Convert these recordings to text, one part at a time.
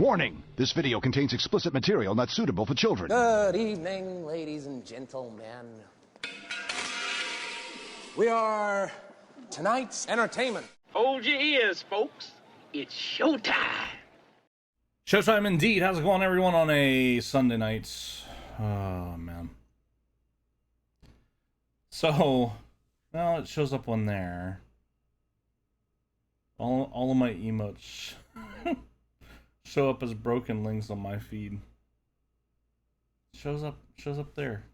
Warning! This video contains explicit material not suitable for children. Good evening, ladies and gentlemen. We are tonight's entertainment. Hold your ears, folks. It's showtime. Showtime indeed. How's it going, everyone, on a Sunday night? Oh, man. So, well, it shows up on there. All of my emotes show up as broken links on my feed. Shows up there.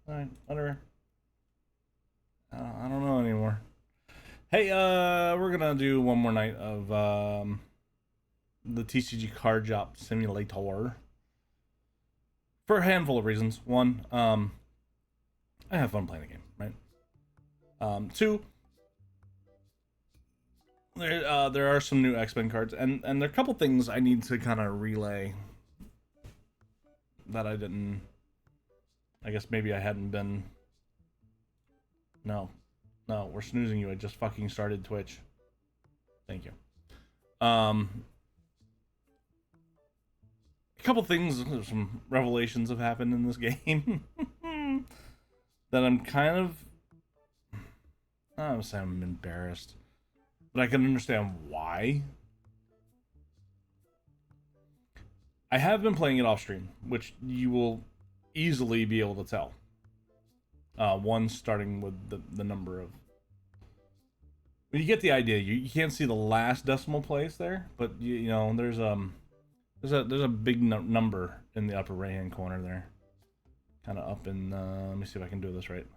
Alright, whatever. I don't know anymore. Hey, we're gonna do one more night of the TCG card drop simulator for a handful of reasons. One, I have fun playing the game, right? Two, there are some new X-Men cards, and there are a couple things I need to kind of relay that I didn't. I guess maybe I hadn't been. No, we're snoozing you. I just fucking started Twitch. Thank you. A couple things, some revelations have happened in this game that I'm kind of. I don't say I'm embarrassed, but I can understand why. I have been playing it off stream, which you will easily be able to tell. One starting with the number of. But you get the idea. You can't see the last decimal place there, but you know there's a big number in the upper right hand corner there, kind of up in. Let me see if I can do this right.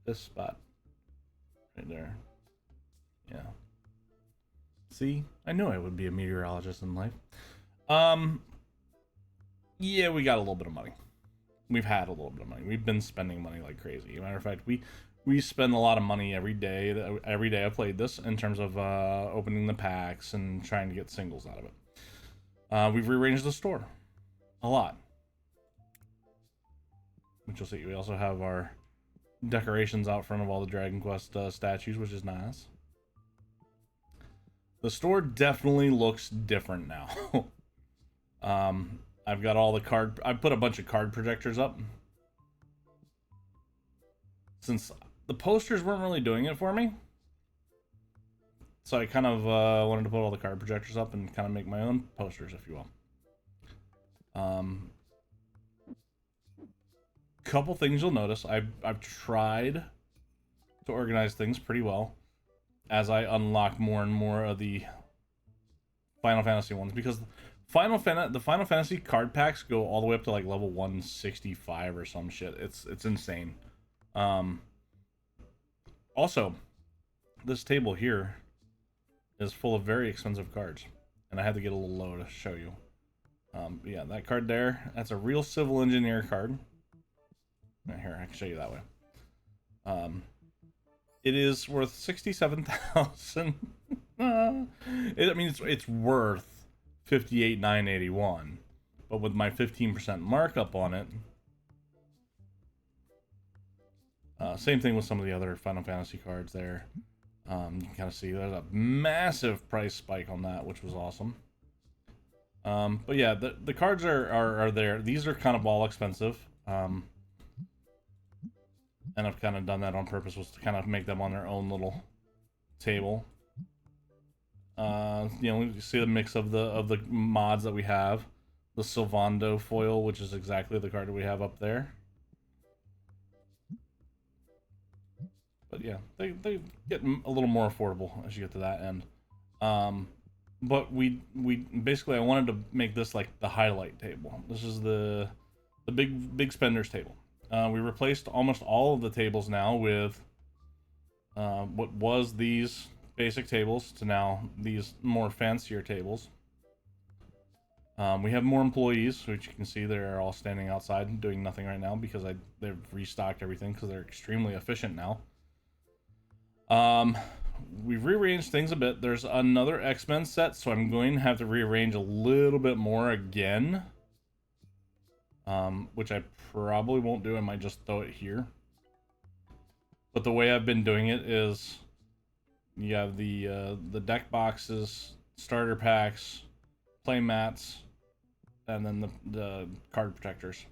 This spot, right there. Yeah. See, I knew I would be a meteorologist in life. Yeah, we got a little bit of money. We've had a little bit of money. We've been spending money like crazy. Matter of fact, we spend a lot of money every day. Every day I played this in terms of opening the packs and trying to get singles out of it. We've rearranged the store a lot, which you'll see. We also have our decorations out front of all the Dragon Quest statues, which is nice. The store definitely looks different now. I've got all the card. I put a bunch of card projectors up since the posters weren't really doing it for me. So I kind of wanted to put all the card projectors up and kind of make my own posters, if you will. Couple things you'll notice. I've tried to organize things pretty well as I unlock more and more of the Final Fantasy ones, because the Final Fantasy card packs go all the way up to like level 165 or some shit. It's insane. Also, this table here is full of very expensive cards, and I had to get a little low to show you. Yeah, that card there, that's a real civil engineer card. Right here, I can show you that way. It is worth 67,000. I mean, it's worth 58,981, but with my 15% markup on it. Same thing with some of the other Final Fantasy cards there. You can kind of see there's a massive price spike on that, which was awesome. But yeah, the cards are there. These are kind of all expensive. And I've kind of done that on purpose, was to kind of make them on their own little table. You know, you see the mix of the mods that we have. The Sylvando foil, which is exactly the card that we have up there. But yeah, they get a little more affordable as you get to that end. But we basically, I wanted to make this like the highlight table. This is the big spenders table. We replaced almost all of the tables now with what was these basic tables to now these more fancier tables. We have more employees, which you can see they're all standing outside doing nothing right now because they've restocked everything because they're extremely efficient now. We've rearranged things a bit. There's another X-Men set, so I'm going to have to rearrange a little bit more again. Which I probably won't do. I might just throw it here. But the way I've been doing it is you have the deck boxes, starter packs, play mats, and then the card protectors.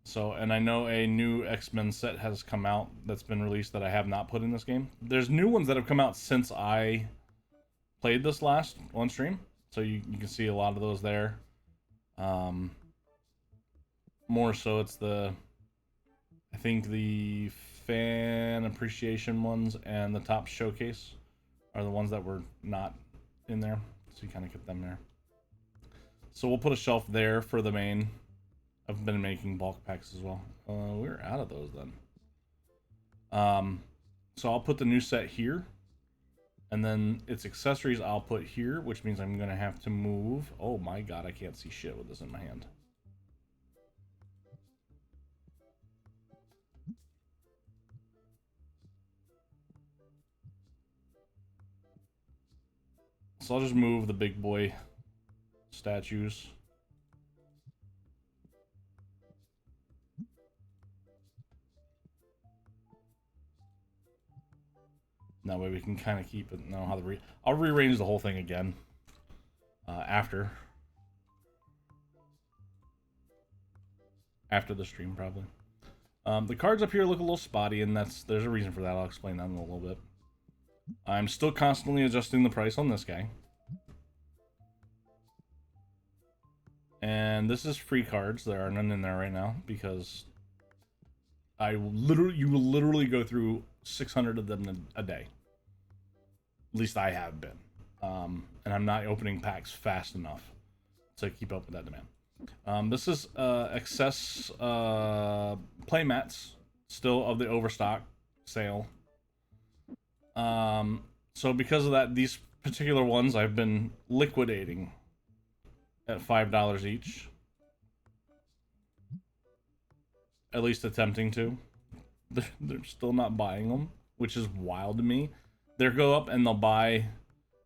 So, and I know a new X-Men set has come out that's been released that I have not put in this game. There's new ones that have come out since I played this last on stream, so you can see a lot of those there. More so it's I think the fan appreciation ones and the top showcase are the ones that were not in there, so you kind of get them there. So we'll put a shelf there for the main. I've been making bulk packs as well. We're out of those then. So I'll put the new set here, and then its accessories I'll put here, which means I'm gonna have to move. Oh my god, I can't see shit with this in my hand. So I'll just move the big boy statues. That way we can kind of keep it, know how to I'll rearrange the whole thing again after the stream probably. The cards up here look a little spotty, and there's a reason for that. I'll explain that in a little bit. I'm still constantly adjusting the price on this guy. And this is free cards. There are none in there right now because you will literally go through 600 of them a day. At least I have been. And I'm not opening packs fast enough to keep up with that demand. This is excess playmats still of the overstock sale. So because of that, these particular ones I've been liquidating at $5 each. At least attempting to. They're still not buying them, which is wild to me. They'll go up and they'll buy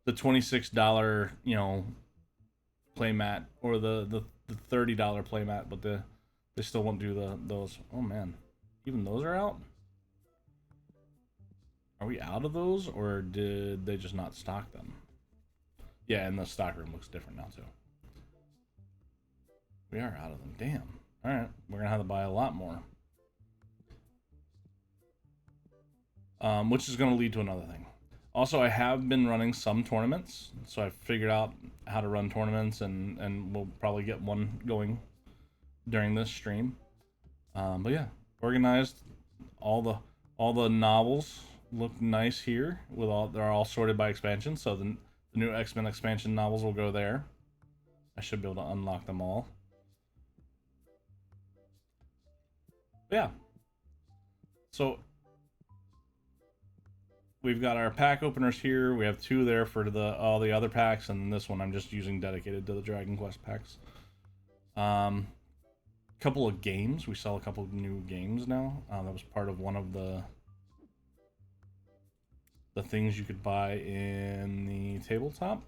the $26, you know, playmat or the $30 playmat, but they still won't do those. Oh man, even those are out. Are we out of those, or did they just not stock them? Yeah, and the stock room looks different now too. We are out of them. Damn. All right, we're gonna have to buy a lot more. Which is gonna lead to another thing. Also, I have been running some tournaments, so I've figured out how to run tournaments, and we'll probably get one going during this stream. But yeah, organized. All the novels look nice here. They're all sorted by expansion, so the new X-Men expansion novels will go there. I should be able to unlock them all. But yeah. So we've got our pack openers here. We have 2 there for all the other packs, and this one I'm just using dedicated to the Dragon Quest packs. Couple of games. We sell a couple of new games now. That was part of one of the things you could buy in the tabletop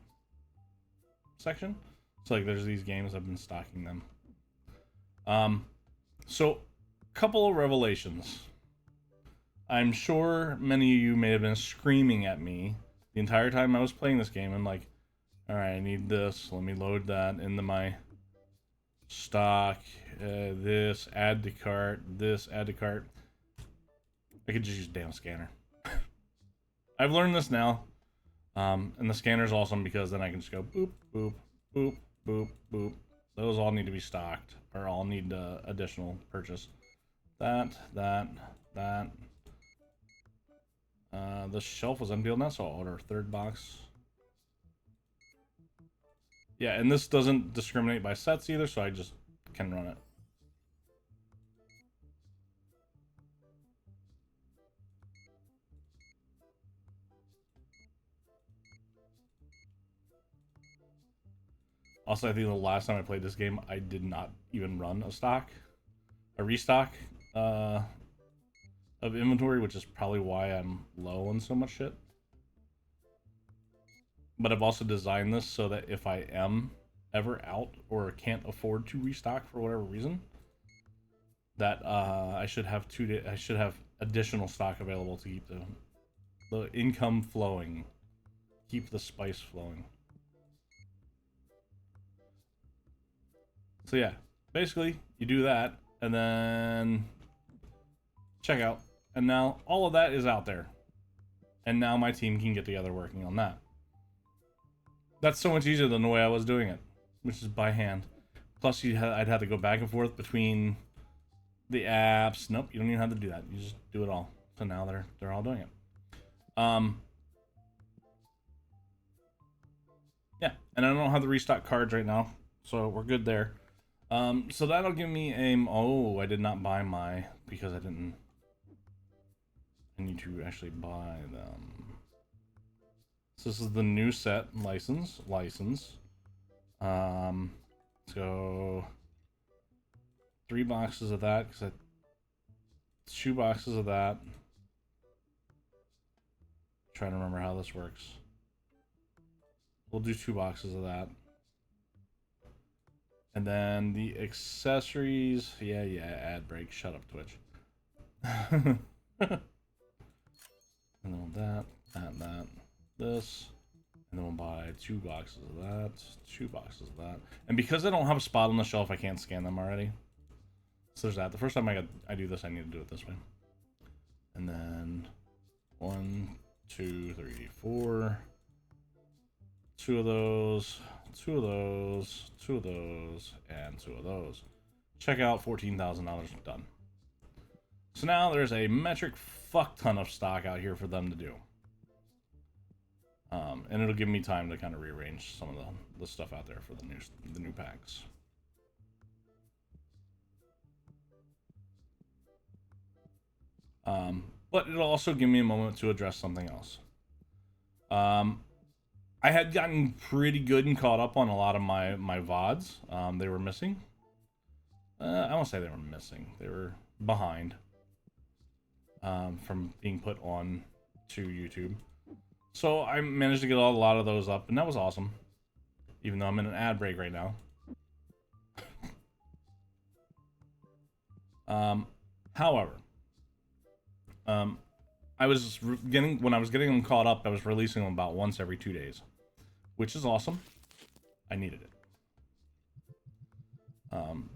section. So like there's these games, I've been stocking them. So couple of revelations. I'm sure many of you may have been screaming at me the entire time I was playing this game. I'm like, all right, I need this. Let me load that into my stock. This, add to cart. This, add to cart. I could just use a damn scanner. I've learned this now. And the scanner's awesome because then I can just go boop, boop, boop, boop, boop. Those all need to be stocked, or all need additional purchase. That. The shelf was unpeeled now, so I'll order a 3rd box. Yeah, and this doesn't discriminate by sets either, so I just can run it. Also, I think the last time I played this game, I did not even run a restock of inventory, which is probably why I'm low on so much shit. But I've also designed this so that if I am ever out or can't afford to restock for whatever reason, that I should have additional stock available to keep the income flowing, keep the spice flowing. So yeah, basically you do that and then check out, and now all of that is out there, and now my team can get together working on that. That's so much easier than the way I was doing it, which is by hand. Plus I'd have to go back and forth between the apps. Nope, you don't even have to do that. You just do it all. So now they're all doing it. Yeah, and I don't have the restock cards right now, so we're good there. So that'll give me a... Oh, I did not buy my... Because I didn't... I need to actually buy them. So this is the new set license. So 3 boxes of that, because 2 boxes of that. Trying to remember how this works. We'll do 2 boxes of that. And then the accessories, yeah, ad break. Shut up, Twitch. And then that, this. And then we'll buy 2 boxes of that, 2 boxes of that. And because I don't have a spot on the shelf, I can't scan them already. So there's that. The first time I do this, I need to do it this way. And then 1, 2, 3, 4. 2 of those, 2 of those, 2 of those, and 2 of those. Check out, $14,000 done. So now there's a metric fuck ton of stock out here for them to do. And it'll give me time to kind of rearrange some of the stuff out there for the new packs. But it'll also give me a moment to address something else. I had gotten pretty good and caught up on a lot of my VODs. They were missing. I won't say they were missing. They were behind from being put on to YouTube. So I managed to get a lot of those up, and that was awesome. Even though I'm in an ad break right now. However, I was getting them caught up, I was releasing them about once every 2 days, which is awesome. I needed it.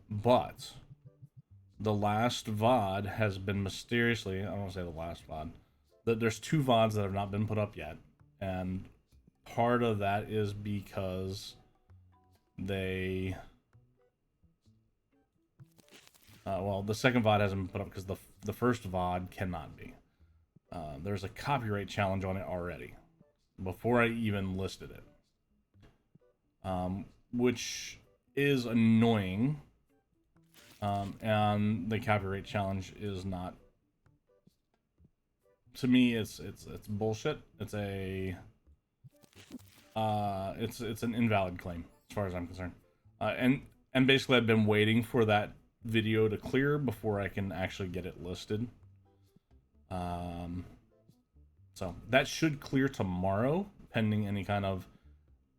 But the last VOD has been mysteriously, I don't want to say the last VOD, there's 2 VODs that have not been put up yet, and part of that is because they well, the second VOD hasn't been put up because the first VOD cannot be. There's a copyright challenge on it already before I even listed it, which is annoying. And the copyright challenge is not, to me, it's bullshit. It's an invalid claim as far as I'm concerned. And basically I've been waiting for that video to clear before I can actually get it listed. So that should clear tomorrow, pending any kind of,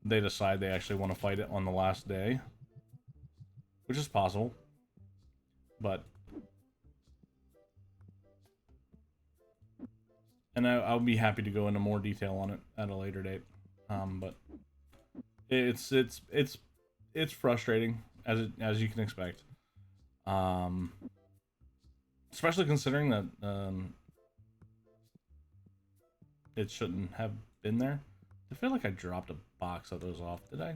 they decide they actually want to fight it on the last day, which is possible. But, and I'll be happy to go into more detail on it at a later date. But it's frustrating, as you can expect. Especially considering that it shouldn't have been there. I feel like I dropped a box of those off. Did I?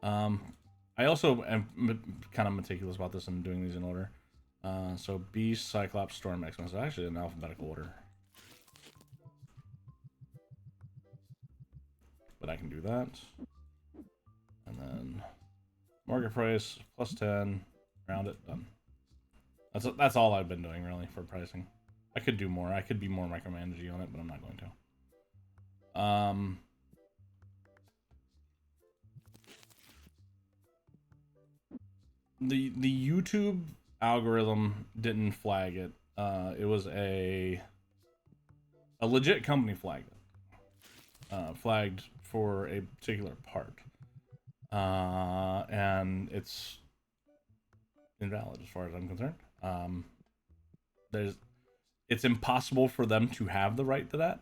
I also am kind of meticulous about this and doing these in order. So Beast, Cyclops, Storm, X-Men. So actually in alphabetical order. But I can do that. And then market price plus 10, round it, done. That's all I've been doing really for pricing. I could do more. I could be more micromanaging on it, but I'm not going to. The YouTube algorithm didn't flag it. It was a legit company flagged it. Flagged for a particular part. And it's invalid as far as I'm concerned. It's impossible for them to have the right to that.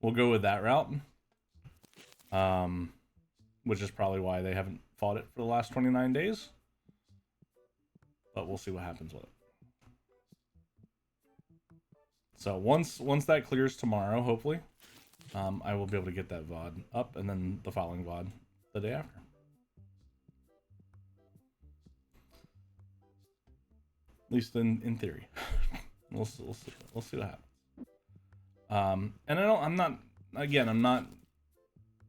We'll go with that route. Which is probably why they haven't fought it for the last 29 days. But we'll see what happens with it. So once that clears tomorrow, hopefully, I will be able to get that VOD up, and then the following VOD the day after. At least in theory. we'll see what happens. And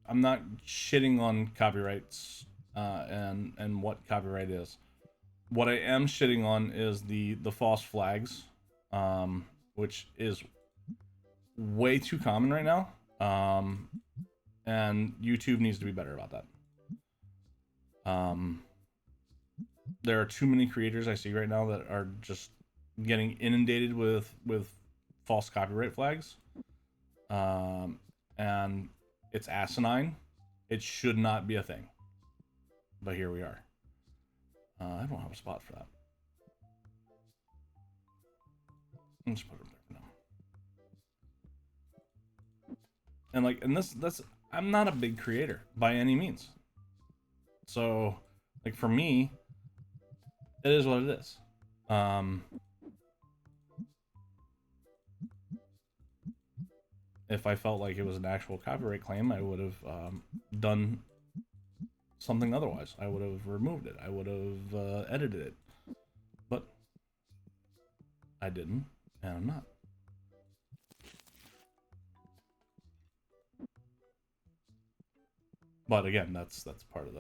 I'm not shitting on copyrights and what copyright is. What I am shitting on is the false flags, which is way too common right now. And YouTube needs to be better about that. There are too many creators I see right now that are just getting inundated with false copyright flags. And it's asinine. It should not be a thing. But here we are. I don't have a spot for that. I'll just put it there for now. And that's I'm not a big creator by any means. So, like, for me, it is what it is. If I felt like it was an actual copyright claim, I would have done something otherwise. I would have removed it. I would have edited it. But I didn't, and I'm not. But again, that's part of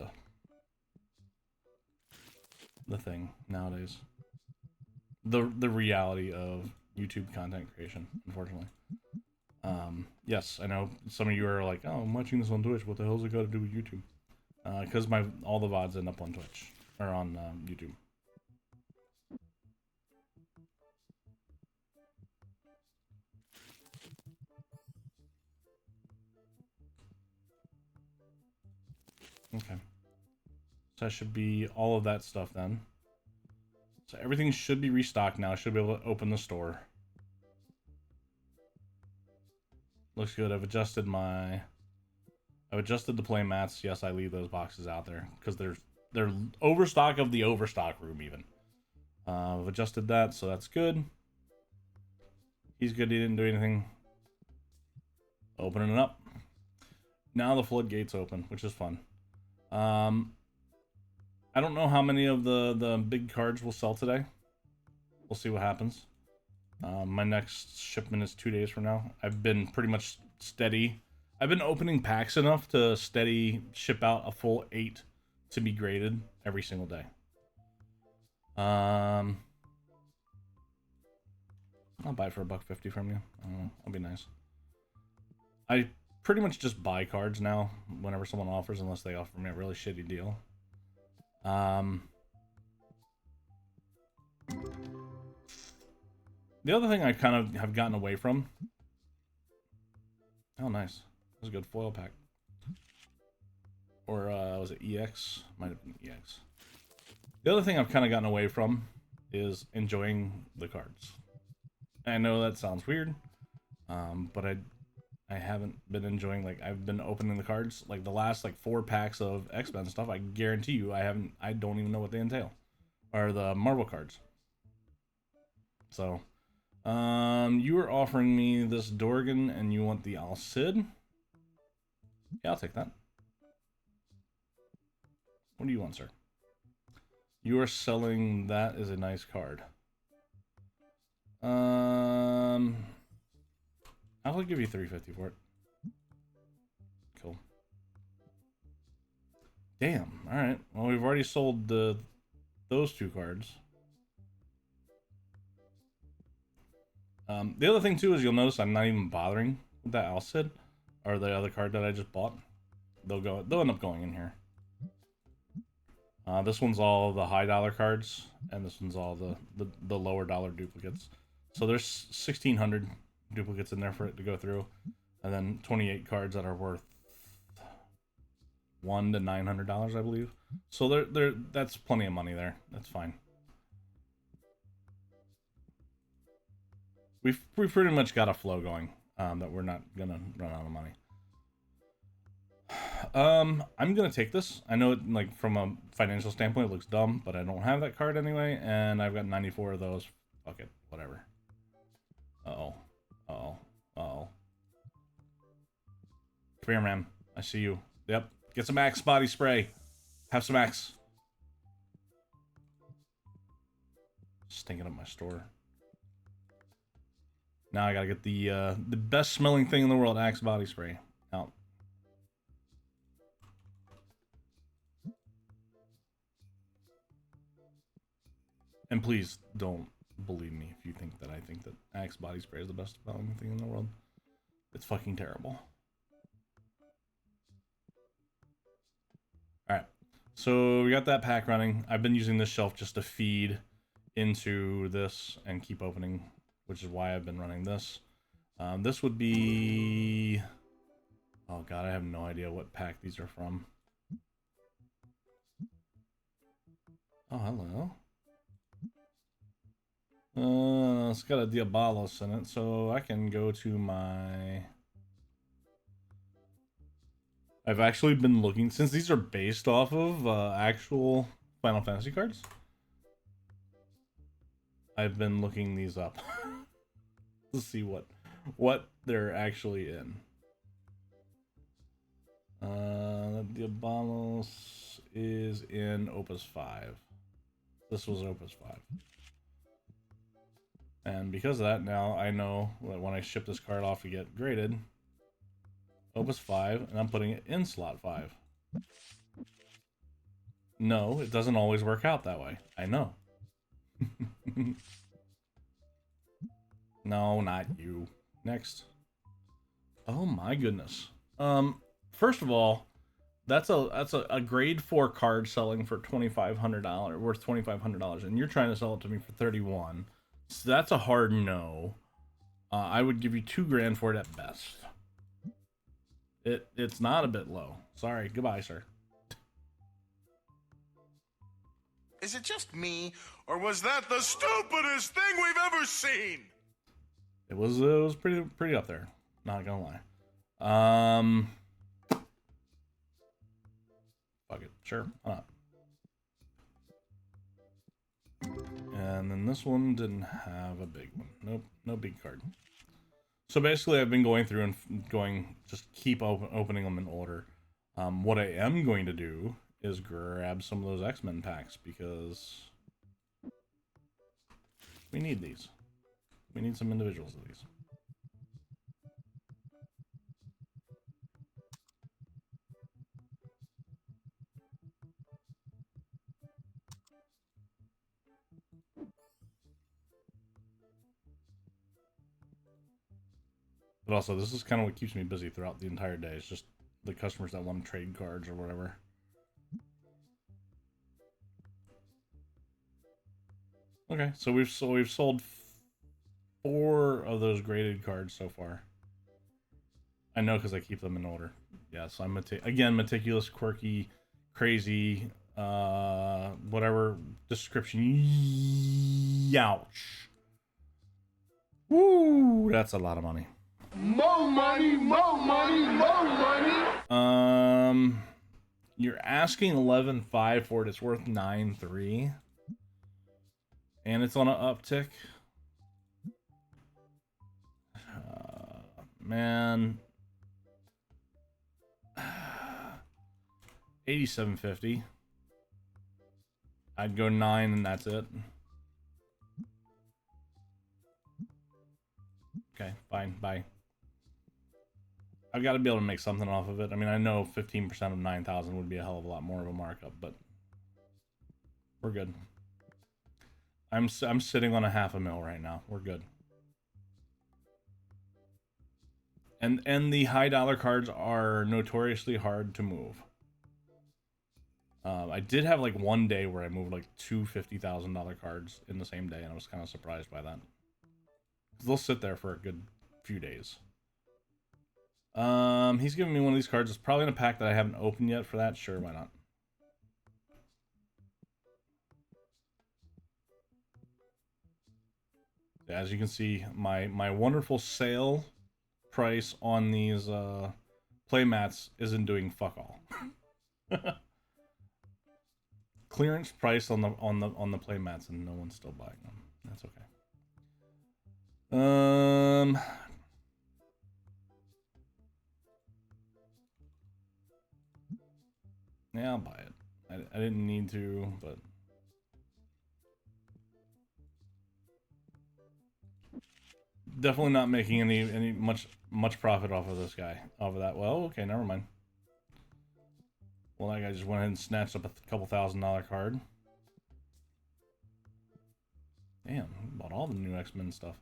the thing nowadays. The reality of YouTube content creation, unfortunately. Yes, I know some of you are like, oh, I'm watching this on Twitch. What the hell's it got to do with YouTube? Because all the VODs end up on Twitch or on YouTube. Okay. So that should be all of that stuff then. So everything should be restocked now. I should be able to open the store. Looks good. I've adjusted the play mats. Yes, I leave those boxes out there because they're overstock of the overstock room even. I've adjusted that, so that's good. He's good. He didn't do anything. Opening it up. Now the floodgates open, which is fun. I don't know how many of the big cards will sell today. We'll see what happens. My next shipment is 2 days from now. I've been pretty much steady. I've been opening packs enough to steady ship out a full 8 to be graded every single day. I'll buy it for $1.50 from you. I don't know. That'll be nice. I pretty much just buy cards now whenever someone offers, unless they offer me a really shitty deal. The other thing I kind of have gotten away from. Oh, nice. That was a good foil pack. Or was it EX? Might have been EX. The other thing I've kind of gotten away from is enjoying the cards. I know that sounds weird, but I haven't been enjoying, like, I've been opening the cards, like, the last, like, 4 packs of X-Men stuff, I guarantee you I don't even know what they entail. Or the Marvel cards. So, you were offering me this Dorgan and you want the Al-Cid? Yeah, I'll take that. What do you want, sir? You are selling that as a nice card. I'll give you $3.50 for it. Cool. Damn. All right. Well, we've already sold those 2 cards. The other thing too is you'll notice I'm not even bothering with that Al-Cid or the other card that I just bought. They'll end up going in here. This one's all the high dollar cards, and this one's all the lower dollar duplicates. So there's 1,600 duplicates in there for it to go through, and then 28 cards that are worth $100 to $900, I believe. So that's plenty of money there. That's fine. We've pretty much got a flow going that we're not gonna run out of money. I'm gonna take this. I know, like, from a financial standpoint, it looks dumb, but I don't have that card anyway, and I've got 94 of those. Fuck it, whatever. Uh-oh. Uh-oh. Uh-oh. Come here, man. I see you. Yep. Get some Axe body spray. Have some Axe. Stinking up my store. Now I gotta get the best smelling thing in the world, Axe body spray. Out. And please don't believe me if you think that I think that Axe body spray is the best smelling thing in the world. It's fucking terrible. Alright. So we got that pack running. I've been using this shelf just to feed into this and keep opening, which is why I've been running this. This would be... Oh god, I have no idea what pack these are from. Oh, hello. It's got a Diabolos in it, so I can go to my... I've actually been looking, since these are based off of actual Final Fantasy cards, I've been looking these up to see what they're actually in. Diabolos is in Opus 5. This was Opus 5. And because of that, now I know that when I ship this card off to get graded, Opus 5, and I'm putting it in slot 5. No, it doesn't always work out that way. I know. No, not you. Next. Oh my goodness. First of all, that's a grade 4 card selling for $2,500, worth $2,500, and you're trying to sell it to me for 31. So that's a hard no. I would give you $2 grand for it at best. It's not a bit low. Sorry, goodbye, sir. Is it just me, or was that the stupidest thing we've ever seen? It was pretty up there. Not gonna lie. Fuck it, sure, why not? And then this one didn't have a big one. Nope, no big card. So basically, I've been going through and just keep opening them in order. What I am going to do is grab some of those X-Men packs because we need these. We need some individuals of these. But also, this is kind of what keeps me busy throughout the entire day. It's just the customers that want to trade cards or whatever. Okay, so we've sold 4 of those graded cards so far. I know because I keep them in order. Yes, I'm again meticulous, quirky, crazy, whatever description. Youch. Woo, that's a lot of money. More money, more money, more money. You're asking 11.5 for it. It's worth 9.3, and it's on an uptick. Man, 87.50. I'd go 9, and that's it. Okay, fine, bye. I've got to be able to make something off of it. I mean, I know 15% of 9,000 would be a hell of a lot more of a markup, but we're good. I'm sitting on a $500,000 right now. We're good. And the high dollar cards are notoriously hard to move. I did have like one day where I moved like 2 $50,000 cards in the same day, and I was kind of surprised by that. 'Cause they'll sit there for a good few days. He's giving me one of these cards. It's probably in a pack that I haven't opened yet for that. Sure, why not? As you can see, my wonderful sale price on these playmats isn't doing fuck all. Clearance price on the playmats, and no one's still buying them. That's okay. Yeah, I'll buy it. I didn't need to, but definitely not making any much profit off of this guy. Off of that. Well, okay, never mind. Well, that guy just went ahead and snatched up a couple $1,000 card. Damn, he bought all the new X-Men stuff.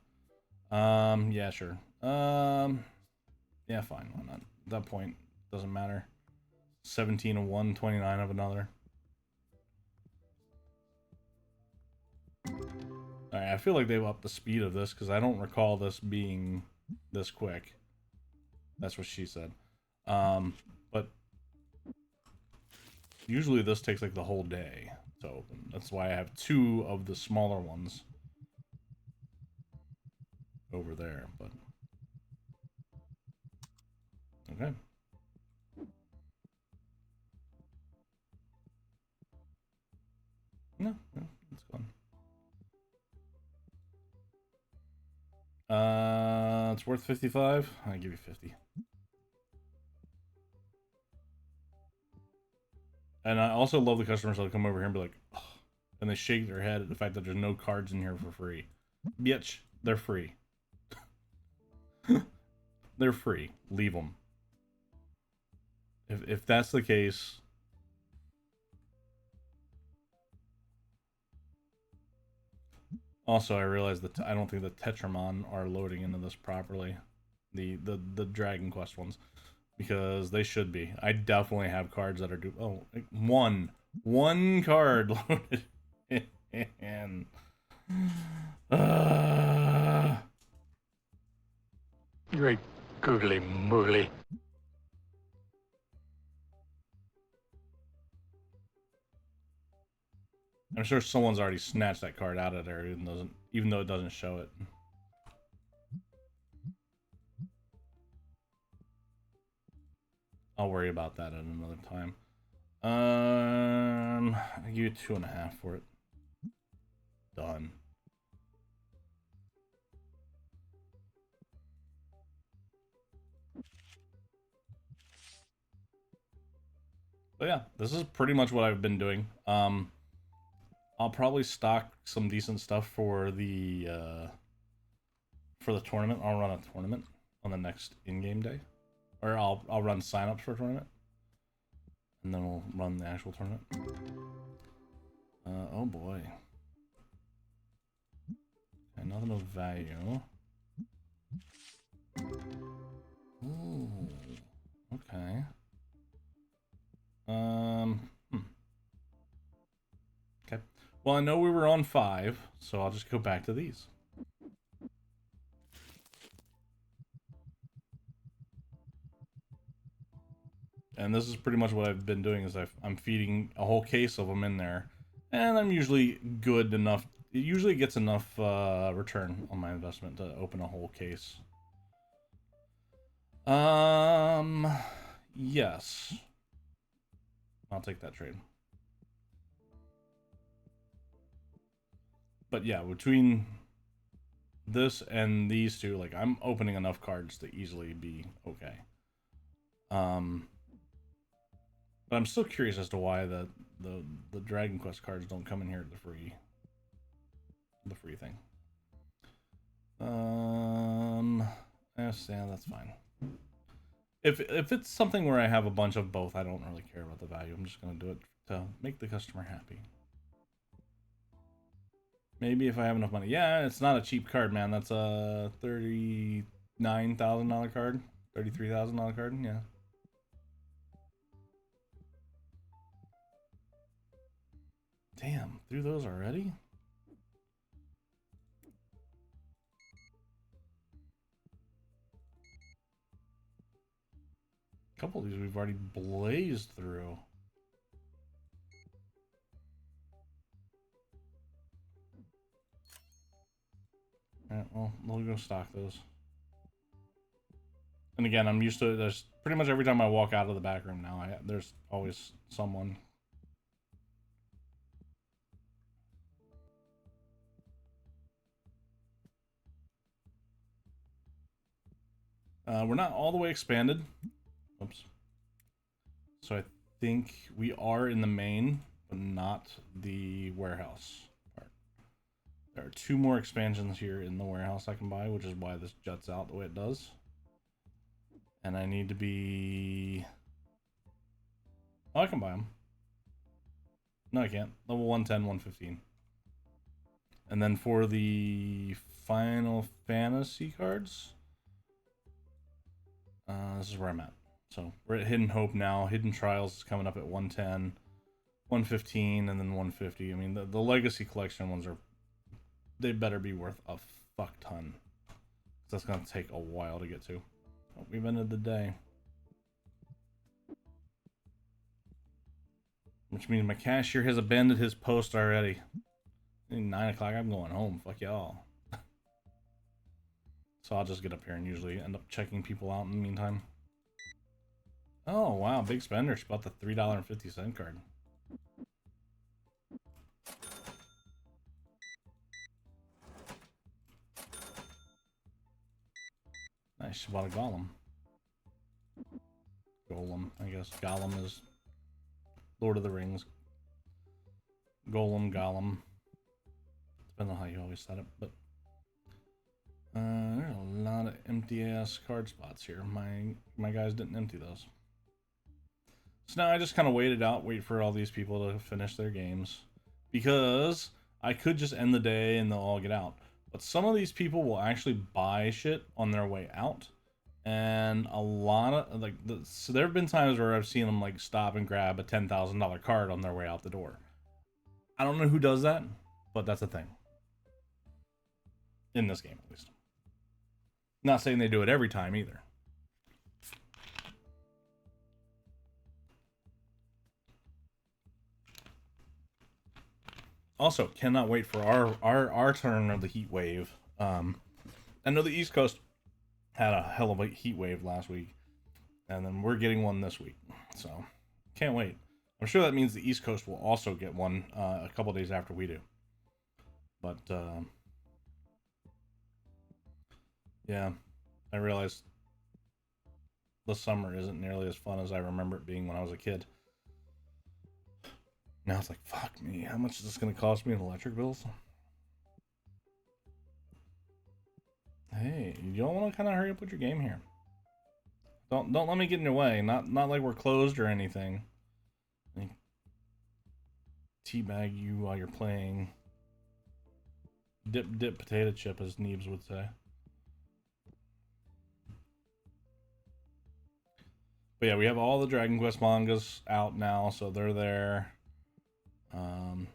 Yeah, sure. Yeah, fine, why not? At that point, doesn't matter. 17 of one, 29 of another. Alright, I feel like they've upped the speed of this, because I don't recall this being this quick. That's what she said. But usually this takes like the whole day to open. That's why I have 2 of the smaller ones over there, but okay. No, it's gone. It's worth 55. I give you 50. And I also love the customers that come over here and be like, oh, and they shake their head at the fact that there's no cards in here for free. Bitch, they're free. They're free. Leave them. If that's the case, also I realized that I don't think the Tetramon are loading into this properly, the Dragon Quest ones, because they should be. I definitely have cards that are due. Oh, like one card loaded in. Great googly moogly. I'm sure someone's already snatched that card out of there, even though it doesn't show it. I'll worry about that at another time. I'll give you 2.5 for it. Done. But yeah, this is pretty much what I've been doing. I'll probably stock some decent stuff for the tournament. I'll run a tournament on the next in-game day, or I'll run sign-ups for a tournament, and then we'll run the actual tournament. Oh boy. Okay, nothing of value. Ooh. Okay. Okay. Well, I know we were on 5, so I'll just go back to these. And this is pretty much what I've been doing, is I'm feeding a whole case of them in there, and I'm usually good enough. It usually gets enough return on my investment to open a whole case. Yes. I'll take that trade. But yeah, between this and these two, like, I'm opening enough cards to easily be okay. But I'm still curious as to why the Dragon Quest cards don't come in here at the free thing. Yes, yeah, that's fine. If it's something where I have a bunch of both, I don't really care about the value. I'm just gonna do it to make the customer happy. Maybe if I have enough money. Yeah, it's not a cheap card, man. That's a $39,000 card, $33,000 card. Yeah. Damn, through those already? A couple of these we've already blazed through. Alright, well, we'll go stock those. And again, I'm used to it. There's pretty much every time I walk out of the back room now, there's always someone. We're not all the way expanded. Oops. So I think we are in the main, but not the warehouse part. There are 2 more expansions here in the warehouse I can buy, which is why this juts out the way it does. And I need to be... Oh, I can buy them. No, I can't. Level 110, 115. And then for the Final Fantasy cards, this is where I'm at. So we're at Hidden Hope now. Hidden Trials is coming up at 110, 115, and then 150. I mean, the Legacy Collection ones are... They better be worth a fuck ton. That's going to take a while to get to. Oh, we've ended the day. Which means my cashier has abandoned his post already. 9 o'clock, I'm going home. Fuck y'all. So I'll just get up here and usually end up checking people out in the meantime. Oh, wow. Big spender. She bought the $3.50 card. Nice. She bought a golem. Golem, I guess. Golem is Lord of the Rings. Golem, Gollum. Depends on how you always said it, but there's a lot of empty ass card spots here. My guys didn't empty those. So now I just kind of wait for all these people to finish their games, because I could just end the day and they'll all get out. But some of these people will actually buy shit on their way out. And a lot of, like, so there have been times where I've seen them, like, stop and grab a $10,000 card on their way out the door. I don't know who does that, but that's a thing. In this game, at least. Not saying they do it every time, either. Also, cannot wait for our turn of the heat wave. I know the East Coast had a hell of a heat wave last week, and then we're getting one this week, so can't wait. I'm sure that means the East Coast will also get one a couple days after we do. But yeah, I realized the summer isn't nearly as fun as I remember it being when I was a kid. Now it's like, fuck me, how much is this going to cost me in electric bills? Hey, you don't want to kind of hurry up with your game here. Don't let me get in your way. Not like we're closed or anything. Like, teabag you while you're playing. Dip potato chip, as Neebs would say. But yeah, we have all the Dragon Quest mangas out now, so they're there. Of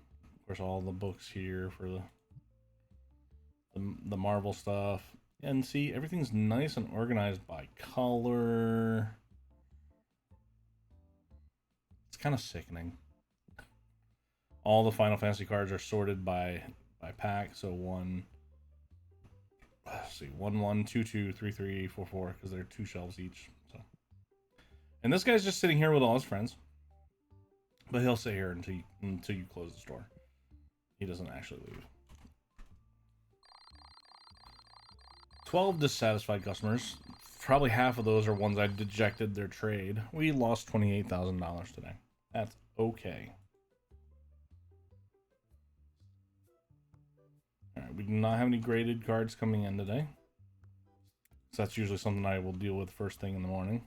course, all the books here for the Marvel stuff. And see, everything's nice and organized by color. It's kind of sickening. All the Final Fantasy cards are sorted by pack. So 1, 1, 2, 2, 3, 3, 4, 4, because they're 2 shelves each. So, and this guy's just sitting here with all his friends, but he'll sit here until you close the store. He doesn't actually leave. 12 dissatisfied customers. Probably half of those are ones I dejected their trade. We lost $28,000 today. That's okay. Alright, we do not have any graded cards coming in today. So that's usually something I will deal with first thing in the morning.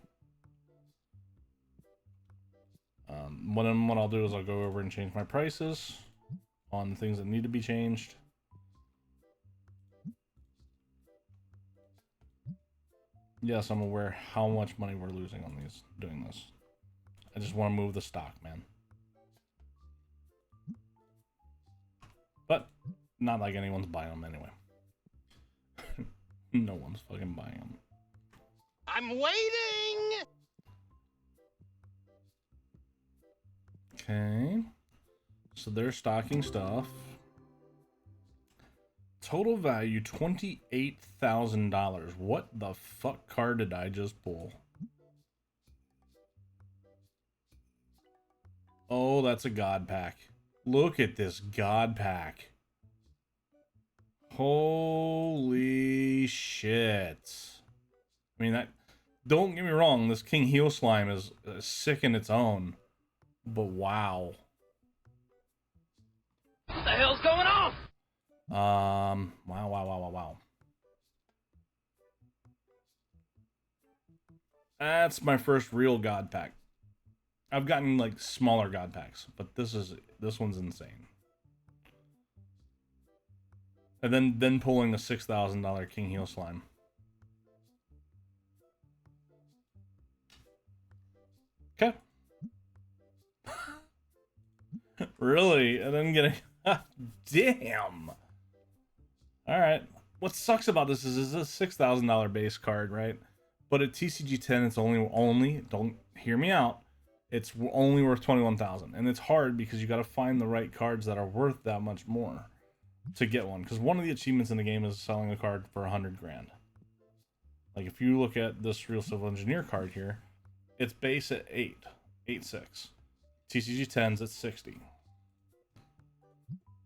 What I'll do is I'll go over and change my prices on the things that need to be changed. Yes, I'm aware how much money we're losing on these doing this. I just want to move the stock, man. But not like anyone's buying them anyway. No one's fucking buying them. I'm waiting! Okay. So they're stocking stuff. Total value $28,000. What the fuck card did I just pull? Oh, that's a God Pack. Look at this God Pack. Holy shit. I mean, that. Don't get me wrong, this King Heel Slime is sick in its own. But wow. What the hell's going on? Wow. That's my first real God Pack. I've gotten like smaller God Packs, but this one's insane. And then pulling the $6,000 King Heel Slime. Okay. Really? And then getting damn. All right. What sucks about this is a $6,000 base card, right? But at TCG 10, it's only don't hear me out. It's only worth 21,000, and it's hard because you got to find the right cards that are worth that much more to get one. Because one of the achievements in the game is selling a card for 100 grand. Like if you look at this Real Civil Engineer card here, it's base at 8.6. TCG 10's at 60.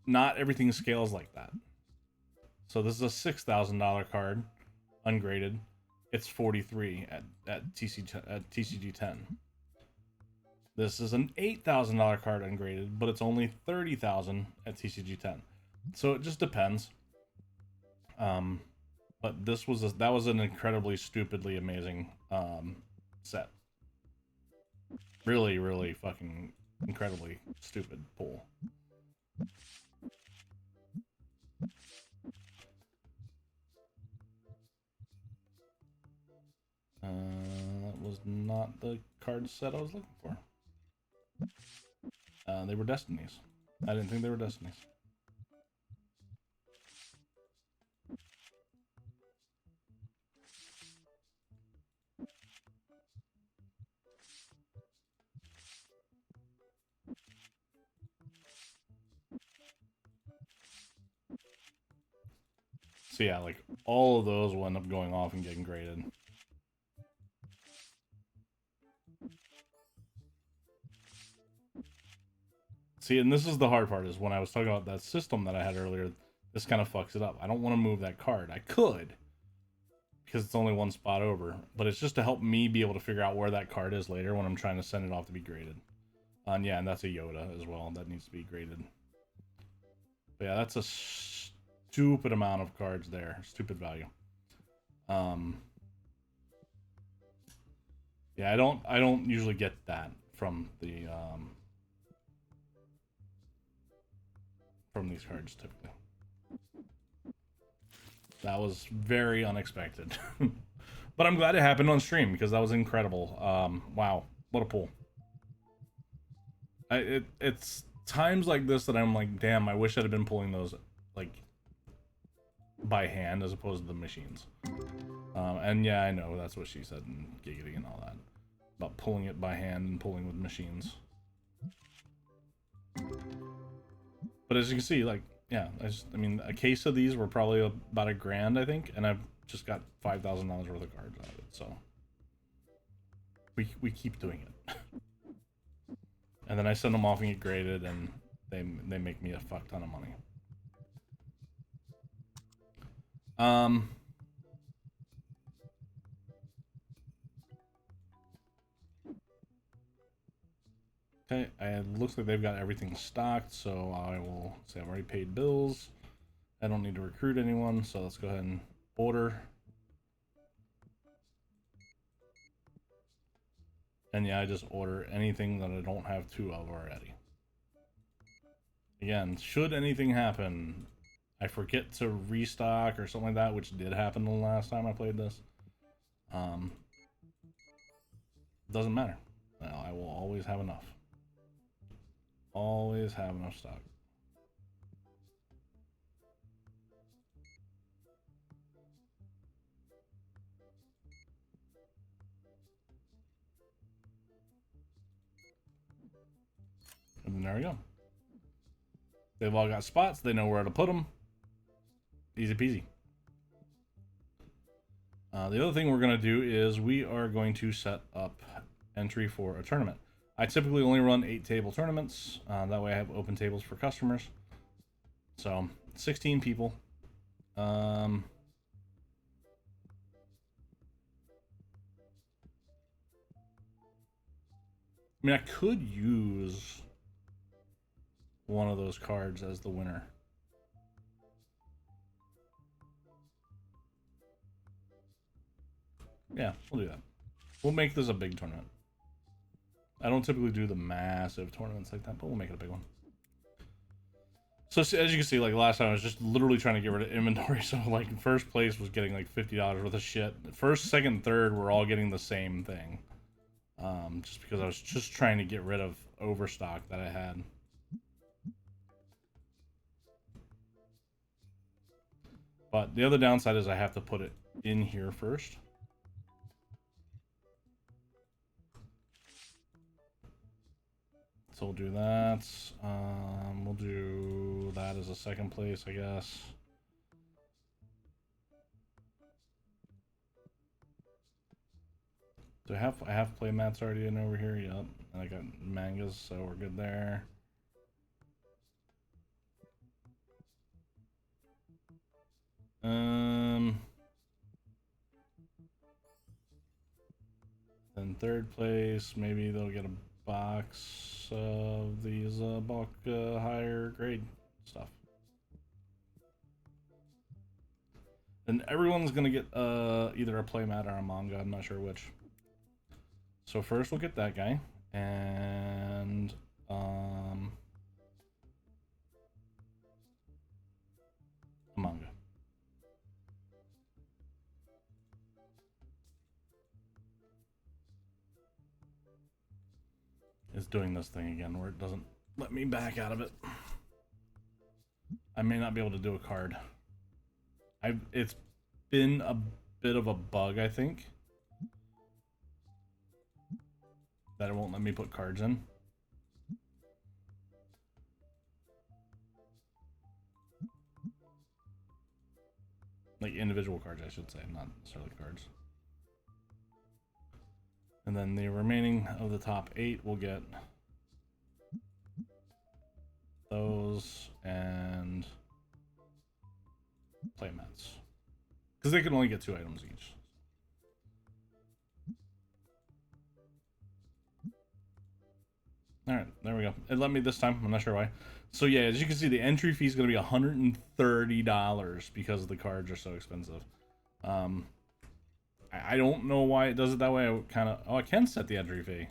Not everything scales like that. So this is a $6,000 card, ungraded. It's 43 at TCG 10. This is an $8,000 card ungraded, but it's only 30,000 at TCG 10. So it just depends. But that was an incredibly stupidly amazing set. Really, really fucking incredibly stupid pull. That was not the card set I was looking for. They were Destinies. I didn't think they were Destinies. So yeah, like all of those will end up going off and getting graded. See, and this is the hard part, is when I was talking about that system that I had earlier, this kind of fucks it up. I don't want to move that card. I could, because it's only one spot over, but it's just to help me be able to figure out where that card is later when I'm trying to send it off to be graded. And yeah, and that's a Yoda as well. That needs to be graded. But yeah, that's a stupid amount of cards there. Stupid value. Yeah, I don't usually get that from the from these cards typically. That was very unexpected. But I'm glad it happened on stream because that was incredible. Wow, what a pull. It's times like this that I'm like, damn, I wish I'd have been pulling those like by hand as opposed to the machines. And yeah, I know that's what she said and giggity and all that about pulling it by hand and pulling with machines. But as you can see, like, yeah, I mean, a case of these were probably about $1,000, I think, and I've just got $5,000 worth of cards out of it. So we keep doing it. And then I send them off and get graded, and they make me a fuck ton of money. Okay, it looks like they've got everything stocked, so I will say I've already paid bills. I don't need to recruit anyone, so let's go ahead and order. And yeah, I just order anything that I don't have two of already. Again, should anything happen, I forget to restock or something like that, which did happen the last time I played this. Doesn't matter. I will always have enough. Always have enough stock. And then there we go. They've all got spots. They know where to put them. Easy peasy. The other thing we're going to do is we are going to set up entry for a tournament. I typically only run 8-table tournaments. That way I have open tables for customers. So 16 people. I mean, I could use one of those cards as the winner. Yeah, we'll do that. We'll make this a big tournament. I don't typically do the massive tournaments like that, but we'll make it a big one. So as you can see, like last time, I was just literally trying to get rid of inventory. So like first place was getting like $50 worth of shit. First, second, third were all getting the same thing. Just because I was just trying to get rid of overstock that I had. But the other downside is I have to put it in here first. So we'll do that. We'll do that as a second place, I guess. Do I have play mats already in over here? Yep. And I got mangas, so we're good there. Then third place, maybe they'll get a box of these bulk higher grade stuff. And everyone's gonna get either a playmat or a manga, I'm not sure which. So first we'll get that guy, and a manga. It's doing this thing again where it doesn't let me back out of it. I may not be able to do a card. It's been a bit of a bug, I think, that it won't let me put cards in. Like individual cards, I should say, not necessarily cards. And then the remaining of the top 8 will get those and playmats. Because they can only get 2 items each. Alright, there we go. It let me this time. I'm not sure why. So yeah, as you can see, the entry fee is going to be $130 because the cards are so expensive. I don't know why it does it that way. I kind of... Oh, I can set the entry fee.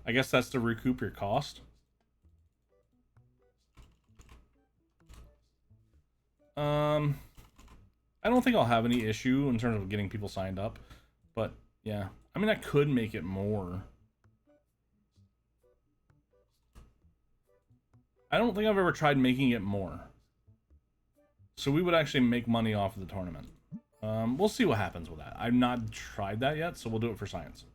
I guess that's to recoup your cost. I don't think I'll have any issue in terms of getting people signed up. But, yeah. I mean, I could make it more. I don't think I've ever tried making it more. So we would actually make money off of the tournament. We'll see what happens with that. I've not tried that yet, so we'll do it for science.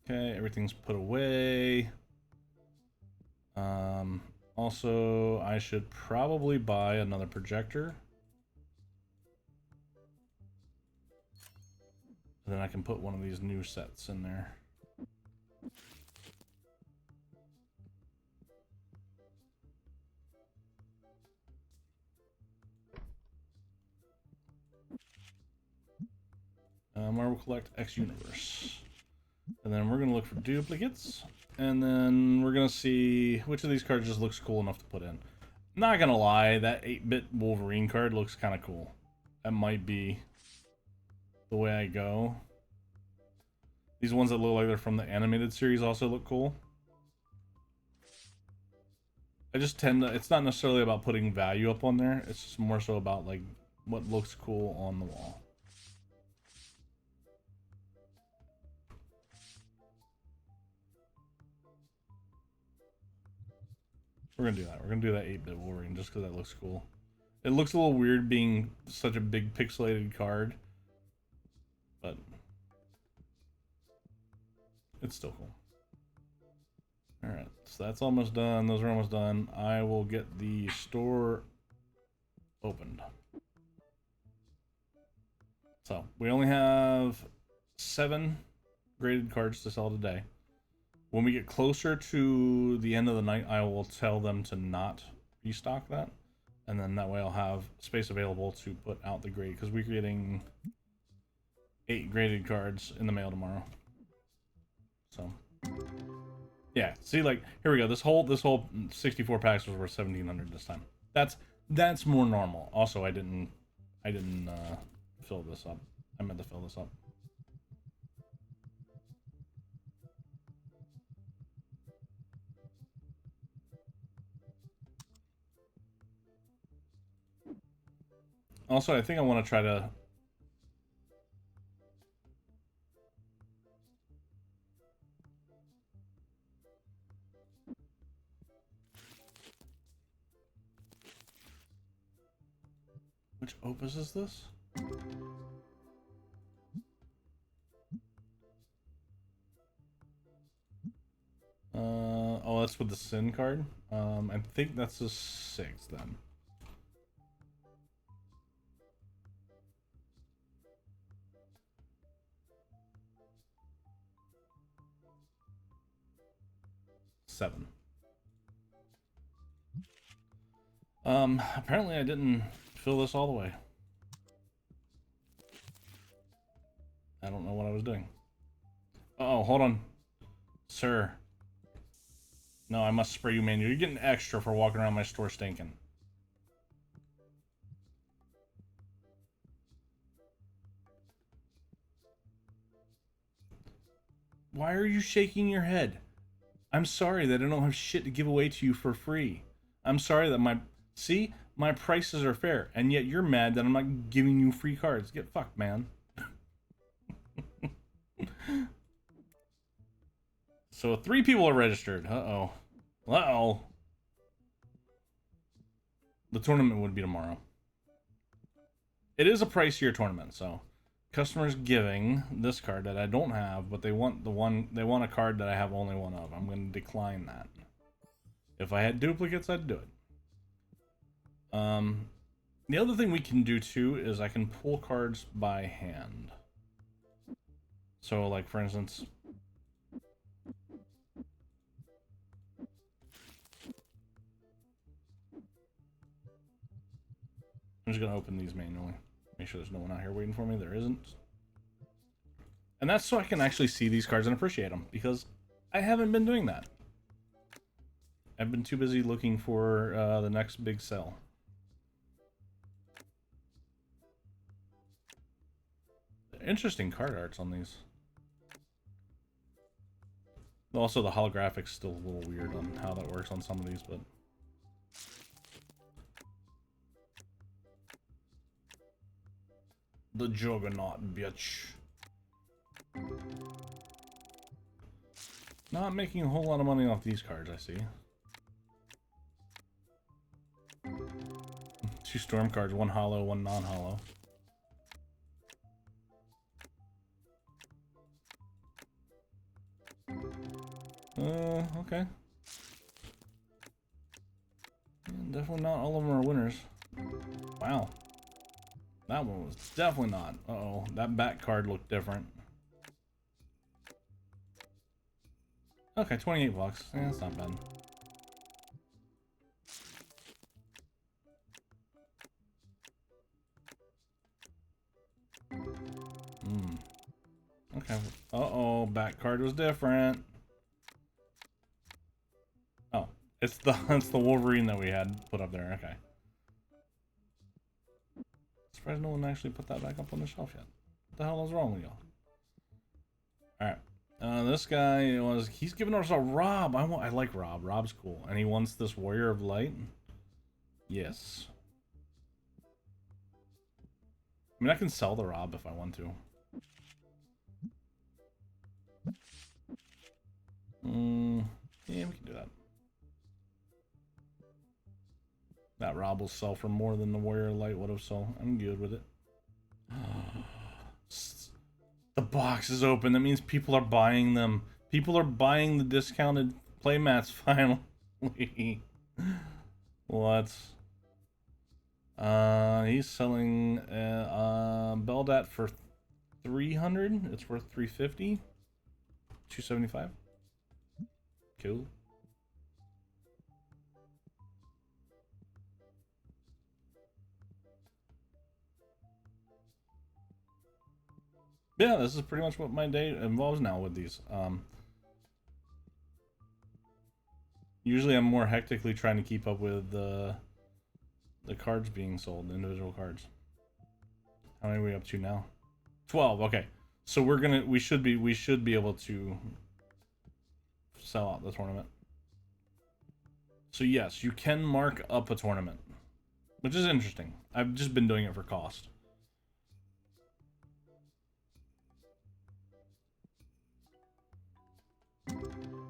Okay, everything's put away. Also, I should probably buy another projector. And then I can put one of these new sets in there. Marvel Collect X Universe. And then we're going to look for duplicates. And then we're going to see which of these cards just looks cool enough to put in. Not going to lie, that 8-bit Wolverine card looks kind of cool. That might be the way I go. These ones that look like they're from the animated series also look cool. I just tend to... It's not necessarily about putting value up on there. It's just more so about, like, what looks cool on the wall. We're gonna do that. We're gonna do that 8-bit Wolverine just because that looks cool. It looks a little weird being such a big pixelated card, but it's still cool. Alright, so that's almost done. Those are almost done. I will get the store opened. So we only have 7 graded cards to sell today. When we get closer to the end of the night, I will tell them to not restock that, and then that way I'll have space available to put out the grade, because we're getting 8 graded cards in the mail tomorrow. So yeah, see, like, here we go. This whole 64 packs was worth 1,700 this time. That's more normal. Also, I didn't fill this up. I meant to fill this up. Also, I think I want to try to... Which opus is this? Oh, that's with the Sin card. I think that's the 6th then. Seven. Apparently I didn't fill this all the way. I don't know what I was doing. Uh oh, hold on. Sir. No, I must spray you manually. You're getting extra for walking around my store stinking. Why are you shaking your head? I'm sorry that I don't have shit to give away to you for free. I'm sorry that my prices are fair, and yet you're mad that I'm not giving you free cards. Get fucked, man. So 3 people are registered. Uh-oh. Uh-oh. The tournament would be tomorrow. It is a pricier tournament, so customers giving this card that I don't have, but they want a card that I have only one of. I'm going to decline that. If I had duplicates, I'd do it. The other thing we can do too is I can pull cards by hand. So, like, for instance, I'm just gonna open these manually. Make sure there's no one out here waiting for me. There isn't. And that's so I can actually see these cards and appreciate them, because I haven't been doing that. I've been too busy looking for the next big sell. Interesting card arts on these. Also, the holographic's still a little weird on how that works on some of these, but... The Juggernaut, bitch. Not making a whole lot of money off these cards, I see. 2 storm cards, 1 hollow, 1 non-hollow. Okay. Definitely not all of them are winners. Wow. That one was definitely not. Uh-oh, that back card looked different. Okay, 28 bucks. Yeah, that's not bad. Okay. Uh-oh, back card was different. Oh, it's the Wolverine that we had put up there. Okay. Surprised no one actually put that back up on the shelf yet. What the hell is wrong with y'all? Alright. This guy he's giving us a Rob. I like Rob. Rob's cool. And he wants this Warrior of Light. Yes. I mean, I can sell the Rob if I want to. Yeah, we can do that. That Rob will sell for more than the Warrior Light would have sold. I'm good with it. The box is open. That means people are buying them. People are buying the discounted Playmats finally. What? He's selling Beldat for 300. It's worth 350. 275. Cool. Yeah, this is pretty much what my day involves now with these. Usually I'm more hectically trying to keep up with the cards being sold, the individual cards. How many are we up to now? 12. Okay, so we should be able to sell out the tournament. So yes, you can mark up a tournament, which is interesting. I've just been doing it for cost.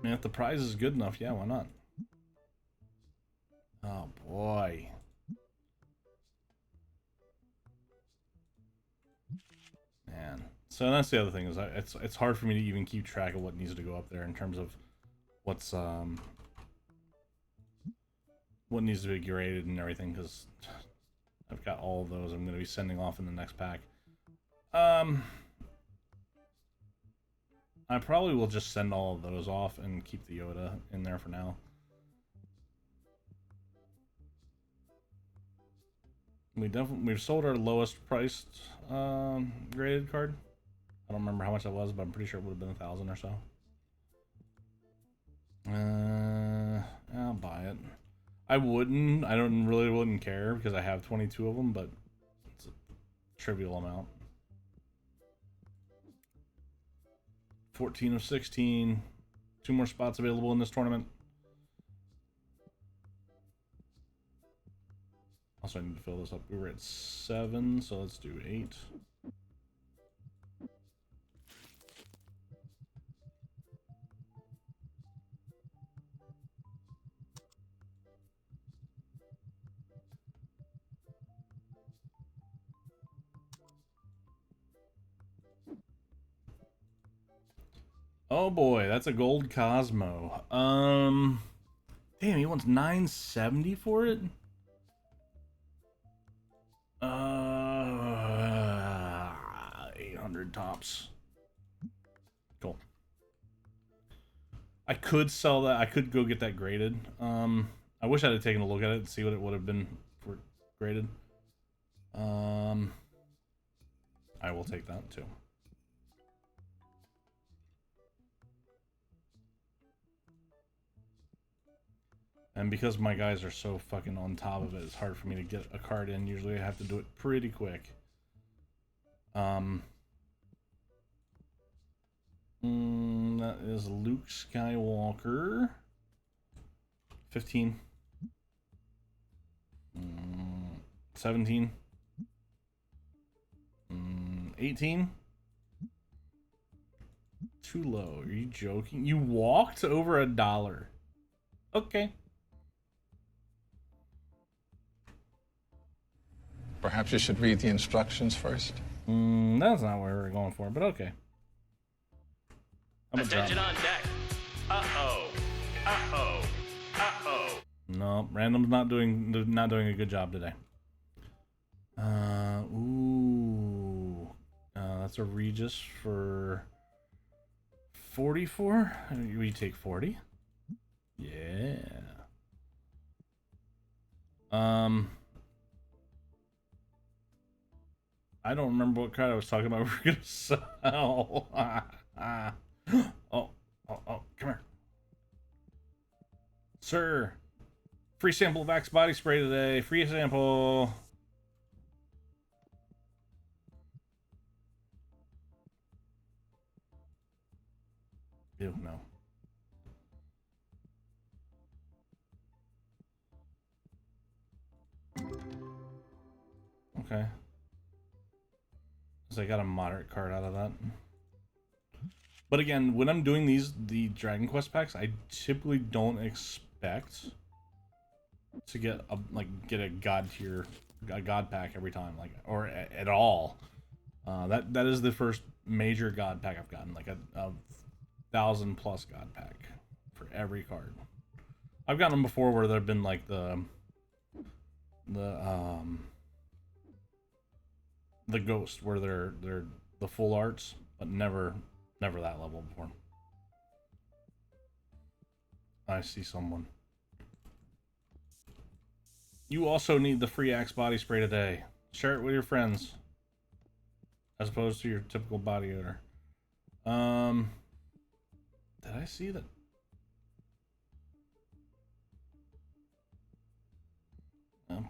And if the prize is good enough, yeah, why not? Oh boy. Man. So that's the other thing, is it's hard for me to even keep track of what needs to go up there in terms of what's what needs to be graded and everything, because I've got all of those I'm going to be sending off in the next pack. I probably will just send all of those off and keep the Yoda in there for now. We've sold our lowest priced graded card. I don't remember how much that was, but I'm pretty sure it would have been 1,000 or so. I'll buy it. I really wouldn't care because I have 22 of them, but it's a trivial amount. 14 of 16. 2 more spots available in this tournament. Also, I need to fill this up. We were at 7, so let's do 8. Oh boy, that's a gold Cosmo. Damn, he wants 970 for it? 800 tops. Cool. I could sell that. I could go get that graded. I wish I had taken a look at it and see what it would have been for graded. I will take that too. And because my guys are so fucking on top of it, it's hard for me to get a card in. Usually I have to do it pretty quick. That is Luke Skywalker. 15. 17. 18. Too low. Are you joking? You walked over $1. Okay. Perhaps you should read the instructions first. That's not what we were going for, but okay. Attention on deck. Uh-oh. Uh-oh. Uh-oh. No, random's not doing a good job today. That's a Regis for 44. We take 40. Yeah. I don't remember what card I was talking about. We're gonna sell. Oh, come here, sir. Free sample of Axe body spray today. Free sample. Ew, no. Okay. So I got a moderate card out of that. But again, when I'm doing the Dragon Quest packs, I typically don't expect to get a god tier, a god pack every time, or at all. That is the first major god pack I've gotten, like a 1,000+ god pack for every card. I've gotten them before where there've been like the ghost where they're the full arts, but never that level before. I see someone. You also need the free Axe body spray today. Share it with your friends, as opposed to your typical body odor. Did I see that? No.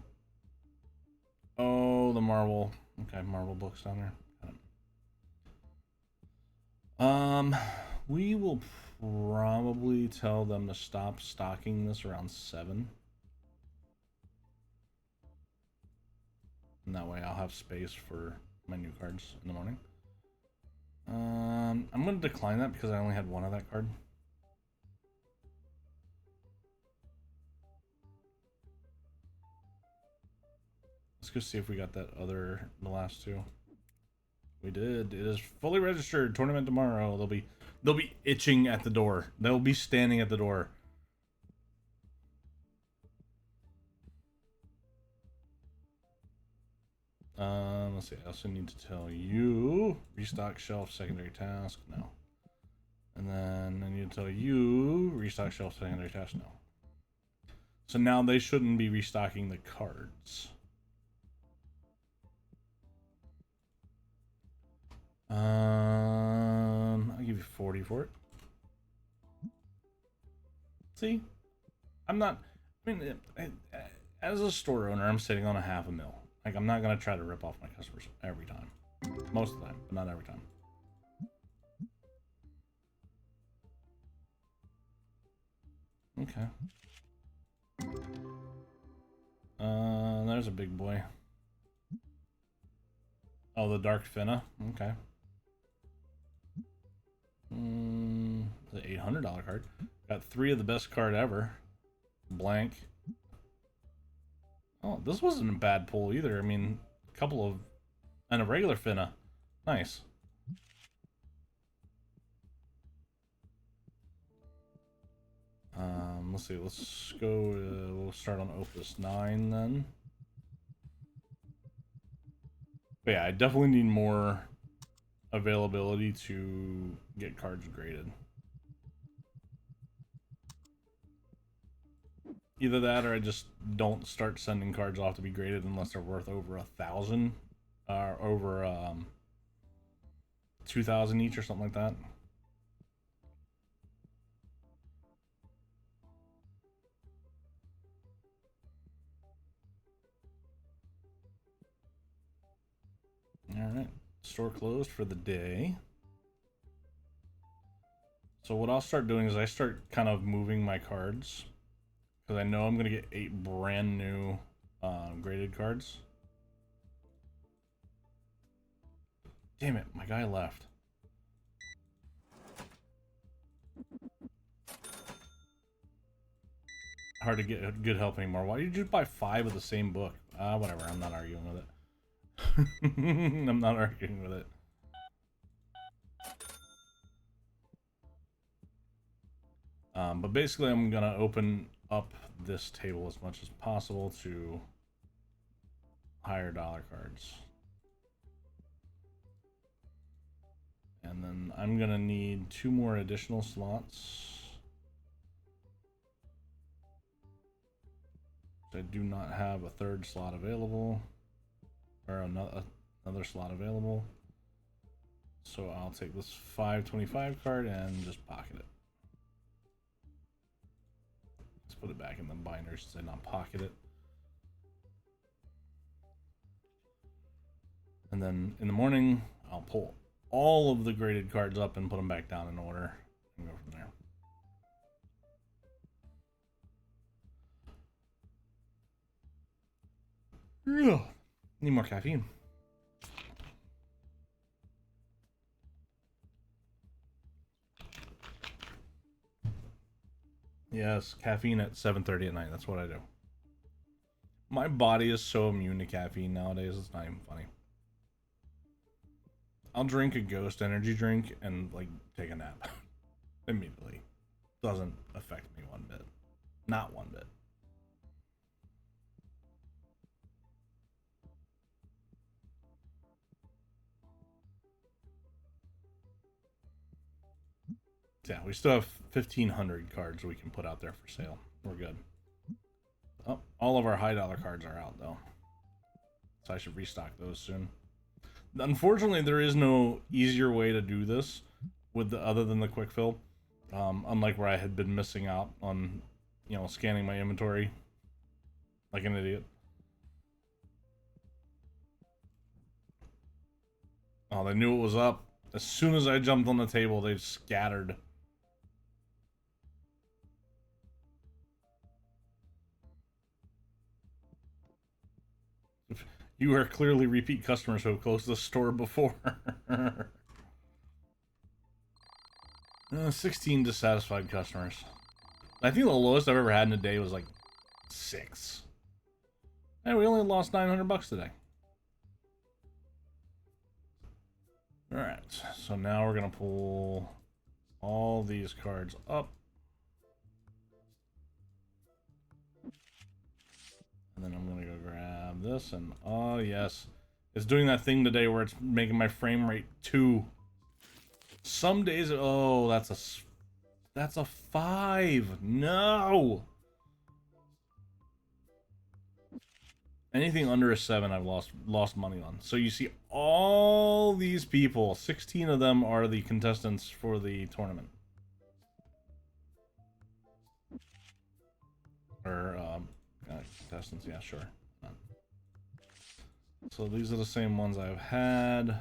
Oh, the Marvel. Okay, Marvel books down there. We will probably tell them to stop stocking this around 7. And that way I'll have space for my new cards in the morning. I'm going to decline that because I only had one of that card. Let's go see if we got that the last 2. We did. It is fully registered. Tournament tomorrow. They'll be itching at the door. They'll be standing at the door. Let's see. I also need to tell you restock shelf secondary task. No. And then I need to tell you restock shelf secondary task. No. So now they shouldn't be restocking the cards. I'll give you 40 for it. See, I'm not. I mean, as a store owner, I'm sitting on a $500,000. Like, I'm not gonna try to rip off my customers every time. Most of the time, but not every time. Okay. There's a big boy. Oh, the Dark Finna. Okay. The $800 card. Got 3 of the best card ever. Blank. Oh, this wasn't a bad pull either. I mean, a couple of... And a regular Finna. Nice. Let's see. Let's go... we'll start on Opus 9 then. But yeah, I definitely need more availability to get cards graded. Either that or I just don't start sending cards off to be graded unless they're worth over 1,000 or over 2,000 each or something like that. Alright, store closed for the day. So what I'll start doing is I start kind of moving my cards, because I know I'm going to get 8 brand new graded cards. Damn it, my guy left. Hard to get good help anymore. Why did you buy 5 of the same book? Whatever, I'm not arguing with it. I'm not arguing with it. But basically I'm gonna open up this table as much as possible to higher dollar cards. And then I'm gonna need 2 more additional slots. I do not have a 3rd slot available. Or another slot available. So I'll take this 525 card and just pocket it. Let's put it back in the binder since I not pocket it. And then in the morning, I'll pull all of the graded cards up and put them back down in order and go from there. Yeah. Need more caffeine. Yes, caffeine at 7:30 at night. That's what I do. My body is so immune to caffeine nowadays, it's not even funny. I'll drink a Ghost energy drink and, like, take a nap. Immediately. doesn't affect me one bit. Not one bit. Yeah, we still have 1,500 cards we can put out there for sale. We're good. Oh, all of our high dollar cards are out though, so I should restock those soon. Unfortunately, there is no easier way to do this with the other than the quick fill. Unlike where I had been missing out on, you know, scanning my inventory like an idiot. Oh, they knew it was up. As soon as I jumped on the table, they scattered. You are clearly repeat customers who have closed the store before. 16 dissatisfied customers. I think the lowest I've ever had in a day was like 6. And we only lost $900 today. Alright, so now we're gonna pull all these cards up. And then I'm gonna go grab this, and oh yes, it's doing that thing today where it's making my frame rate 2. Some days, oh, that's a 5. No. Anything under a 7, I've lost money on. So you see all these people, 16 of them are the contestants for the tournament. Or contestants, yeah, sure. So these are the same ones I've had.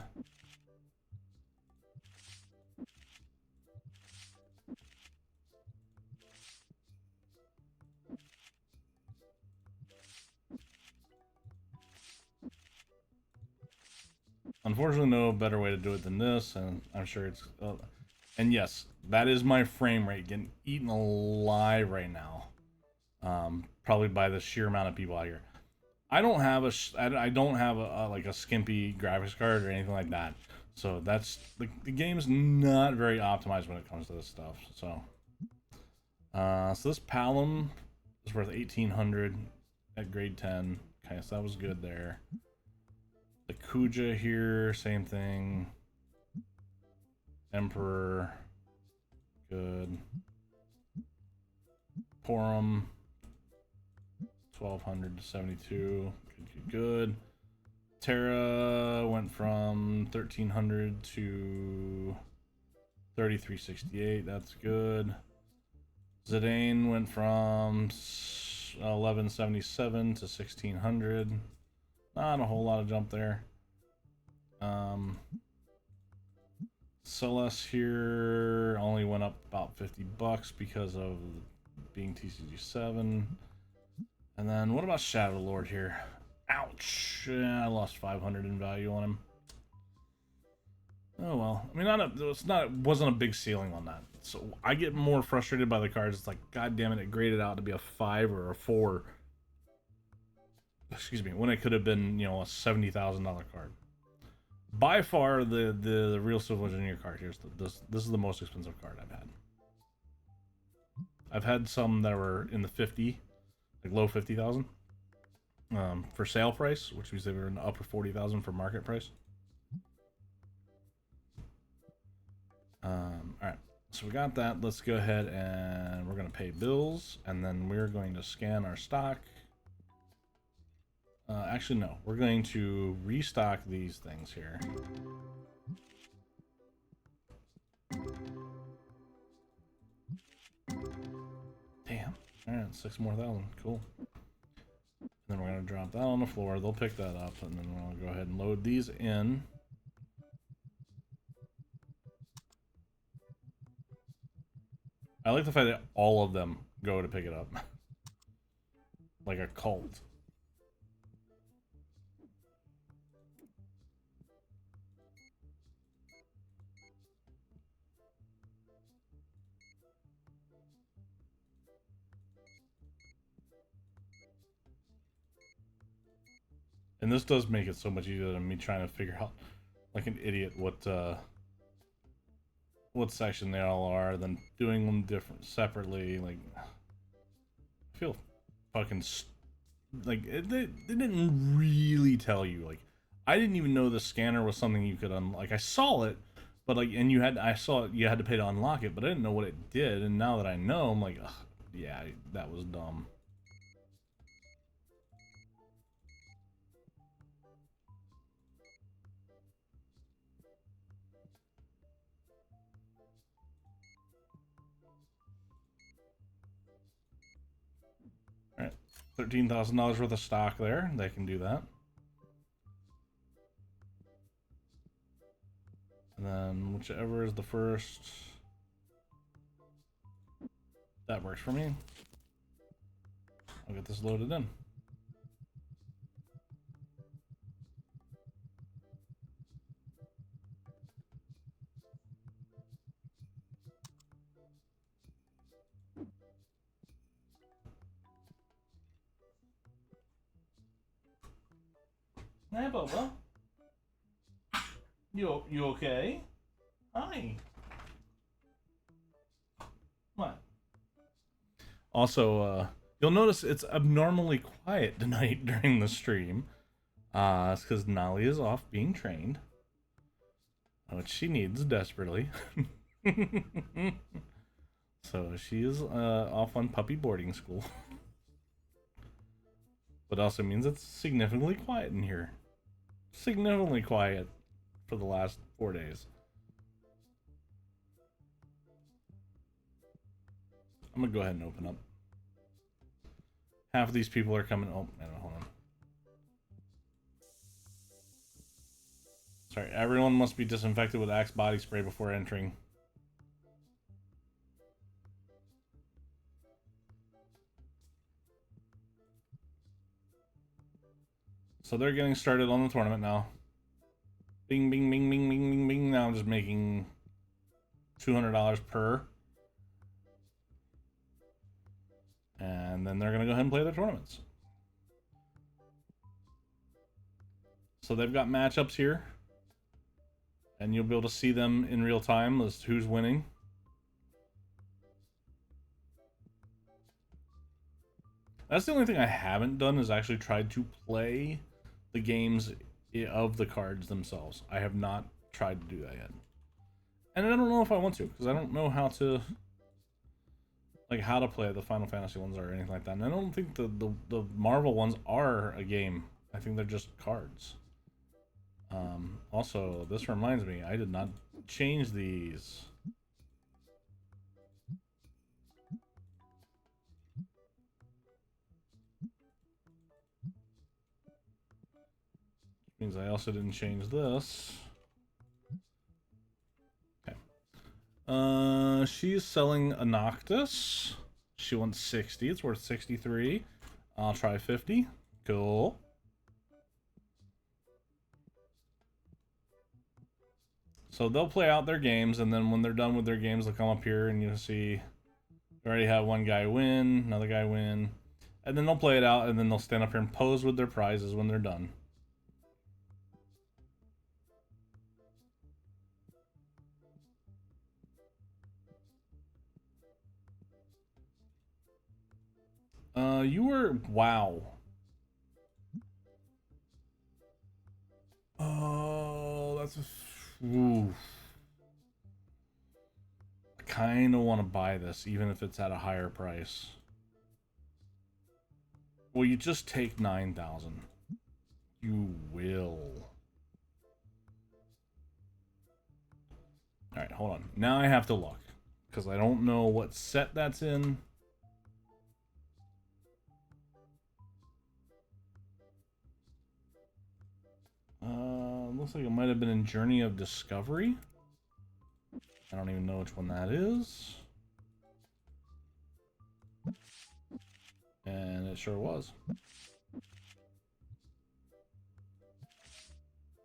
Unfortunately, no better way to do it than this, and I'm sure it's... and yes, that is my frame rate getting eaten alive right now. Probably by the sheer amount of people out here. I don't have a like a skimpy graphics card or anything like that, so that's the game's not very optimized when it comes to this stuff. So, so this Palom is worth 1,800 at grade 10. Okay, so that was good there. The Kuja here, same thing. Emperor, good. Porum, 1,200 to 72, good. Terra went from 1,300 to 3,368, that's good. Zidane went from 1,177 to 1,600. Not a whole lot of jump there. Celeste here only went up about $50 because of being TCG 7. And then what about Shadow Lord here? Ouch! Yeah, I lost 500 in value on him. Oh well. I mean, it wasn't a big ceiling on that. So I get more frustrated by the cards. It's like, god damn it, it graded out to be a 5 or a 4. Excuse me, when it could have been, you know, a $70,000 card. By far, the real Civil Engineer card here. This is the most expensive card I've had. I've had some that were in the 50, like low 50,000, for sale price, which means they were in the upper 40,000 for market price. All right, so we got that. Let's go ahead and we're gonna pay bills, and then we're going to scan our stock. Actually, no. We're going to restock these things here. Damn. Alright, 6 more thousand. Cool. And then we're going to drop that on the floor. They'll pick that up, and then we'll go ahead and load these in. I like the fact that all of them go to pick it up. Like a cult. And this does make it so much easier than me trying to figure out, like an idiot, what what section they all are, then doing them different separately. Like, I feel fucking like they didn't really tell you. Like, I didn't even know the scanner was something you could like I saw it, but like, and I saw it, you had to pay to unlock it, but I didn't know what it did. And now that I know, I'm like, ugh, yeah, that was dumb. All right, $13,000 worth of stock there. They can do that. And then whichever is the first, that works for me. I'll get this loaded in. Hey, Bubba. You okay? Hi. What? Also, you'll notice it's abnormally quiet tonight during the stream. It's because Nolly is off being trained, which she needs desperately. So she is off on puppy boarding school. But also means it's significantly quiet in here. Significantly quiet for the last 4 days. I'm gonna go ahead and open up. Half of these people are coming. Oh, man, hold on. Sorry, everyone must be disinfected with Axe body spray before entering. So they're getting started on the tournament now. Bing, bing, bing, bing, bing, bing, bing. Now I'm just making $200 per. And then they're going to go ahead and play their tournaments. So they've got matchups here. And you'll be able to see them in real time as who's winning. That's the only thing I haven't done, is actually tried to play the games of the cards themselves. I have not tried to do that yet. And I don't know if I want to, because I don't know how to, like, how to play the Final Fantasy ones or anything like that. And I don't think the Marvel ones are a game. I think they're just cards. Also, this reminds me, I did not change these. Means I also didn't change this. Okay. She's selling a Noctis. She wants 60. It's worth 63. I'll try 50. Cool. So they'll play out their games, and then when they're done with their games, they'll come up here and you'll see they already have one guy win, another guy win, and then they'll play it out, and then they'll stand up here and pose with their prizes when they're done. You were... Wow. Oh, that's a... Oof. I kind of want to buy this, even if it's at a higher price. Well, you just take 9,000. You will. Alright, hold on. Now I have to look, because I don't know what set that's in. Looks like it might have been in Journey of Discovery. I don't even know which one that is. And it sure was.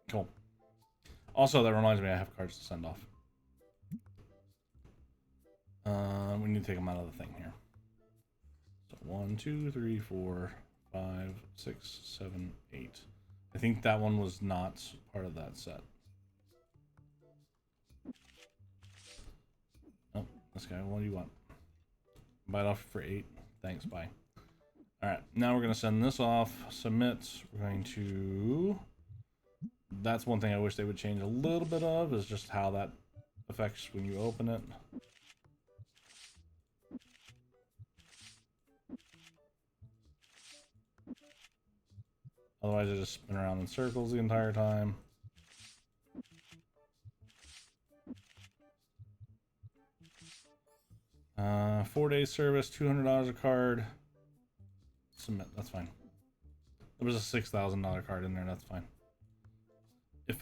Cool. Also, that reminds me I have cards to send off. We need to take them out of the thing here. So 1, 2, 3, 4, 5, 6, 7, 8. I think that one was not part of that set. This guy, what do you want? Buy it off for 8. Thanks, bye. Alright, now we're going to send this off. Submit. We're going to... That's one thing I wish they would change a little bit of, is just how that affects when you open it. Otherwise I just spin around in circles the entire time. Uh, 4-day service, $200 a card. Submit, that's fine. There was a $6,000 card in there, that's fine. If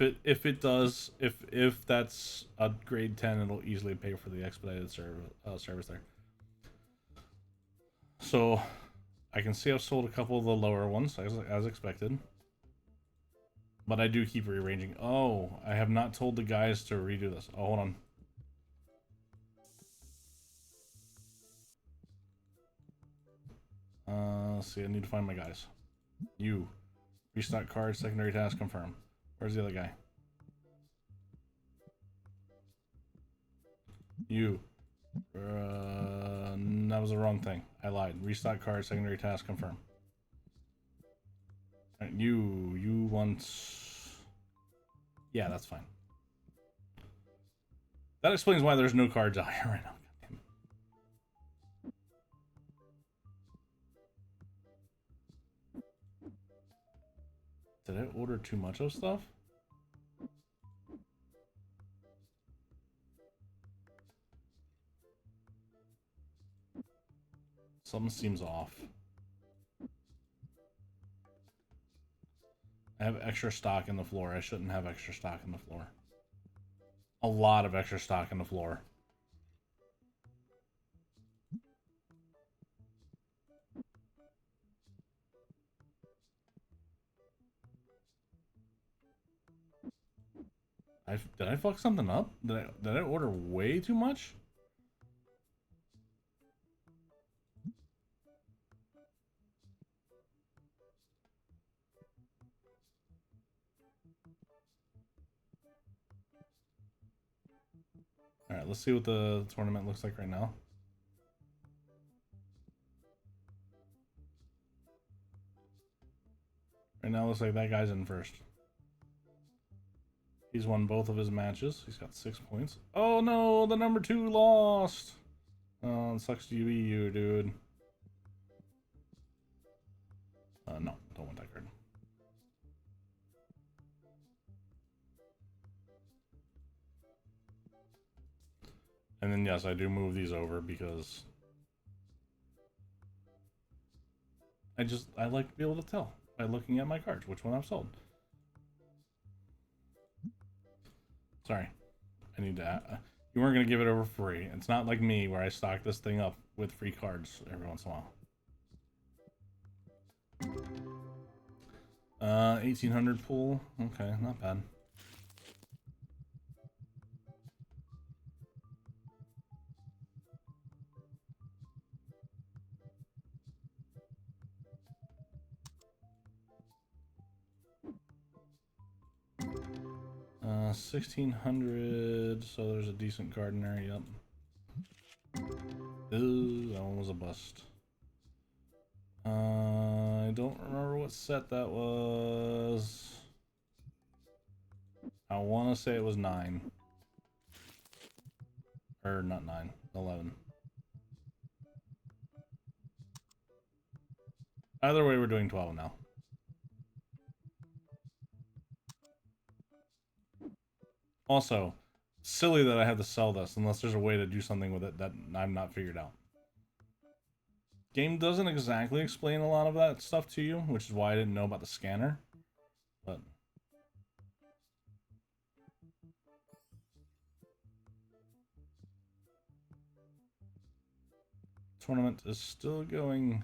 that's a grade 10, it'll easily pay for the expedited service there. So I can see I've sold a couple of the lower ones as expected, but I do keep rearranging. Oh, I have not told the guys to redo this. Oh, hold on. Let's see, I need to find my guys. You. Restock card, secondary task, confirm. Where's the other guy? You. That was the wrong thing. I lied. Restock card, secondary task, confirm. Right, you want... Yeah, that's fine. That explains why there's no cards out here right now. Did I order too much of stuff? Something seems off. I have extra stock in the floor. I shouldn't have extra stock in the floor. A lot of extra stock in the floor. Did I fuck something up? Did I order way too much? Alright, let's see what the tournament looks like right now. Right now, it looks like that guy's in first. He's won both of his matches. He's got 6 points. Oh no, the number 2 lost. Oh, it sucks to be you, dude. No, don't want that card. And then yes, I do move these over because I like to be able to tell by looking at my cards which one I've sold. Sorry, I need to. You weren't gonna give it over free. It's not like me where I stock this thing up with free cards every once in a while. 1800 pool. Okay, not bad. Uh, 1600, so there's a decent card in there, yep. Ooh, that one was a bust. I don't remember what set that was. I want to say it was 9. Or not 9, 11. Either way, we're doing 12 now. Also, silly that I have to sell this unless there's a way to do something with it that I've not figured out. Game doesn't exactly explain a lot of that stuff to you, which is why I didn't know about the scanner. But tournament is still going.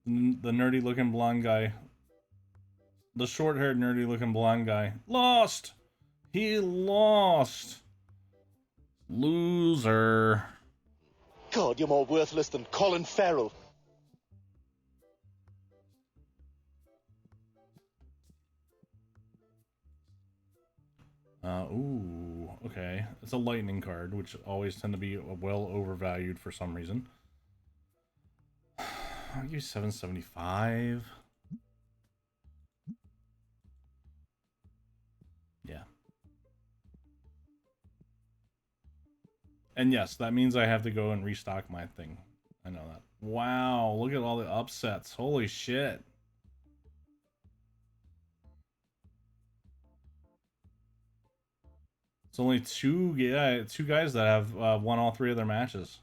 The nerdy looking blonde guy. The short-haired, nerdy-looking blonde guy lost. He lost. Loser. God, you're more worthless than Colin Farrell. Ooh, okay. It's a lightning card, which always tend to be well overvalued for some reason. I'll give you 775. Yeah. And yes, that means I have to go and restock my thing. I know that. Wow, look at all the upsets. Holy shit. It's only two guys that have won all 3 of their matches.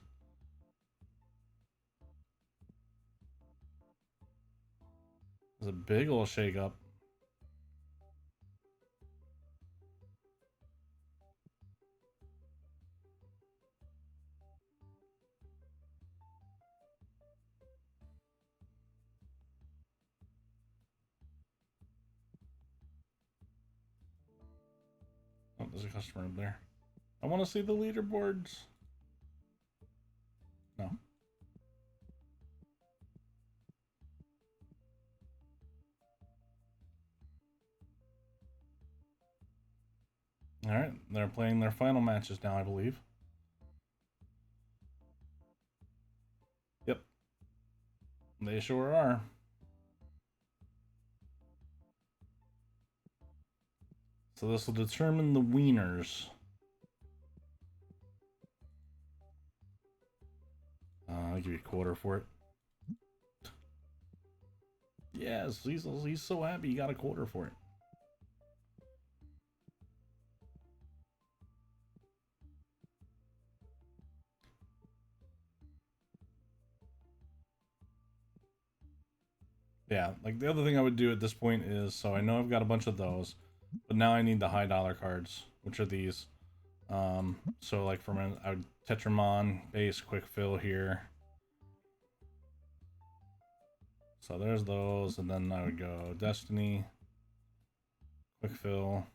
It's a big old shakeup. Oh, there's a customer up there. I want to see the leaderboards. No. All right, they're playing their final matches now, I believe. Yep. They sure are. So this will determine the wieners. I'll give you a quarter for it. Yes, he's so happy he got a quarter for it. Yeah, like the other thing I would do at this point is, so I know I've got a bunch of those, but now I need the high dollar cards, which are these. So like for my, I would Tetramon, base, quick fill here. So there's those, and then I would go Destiny, quick fill.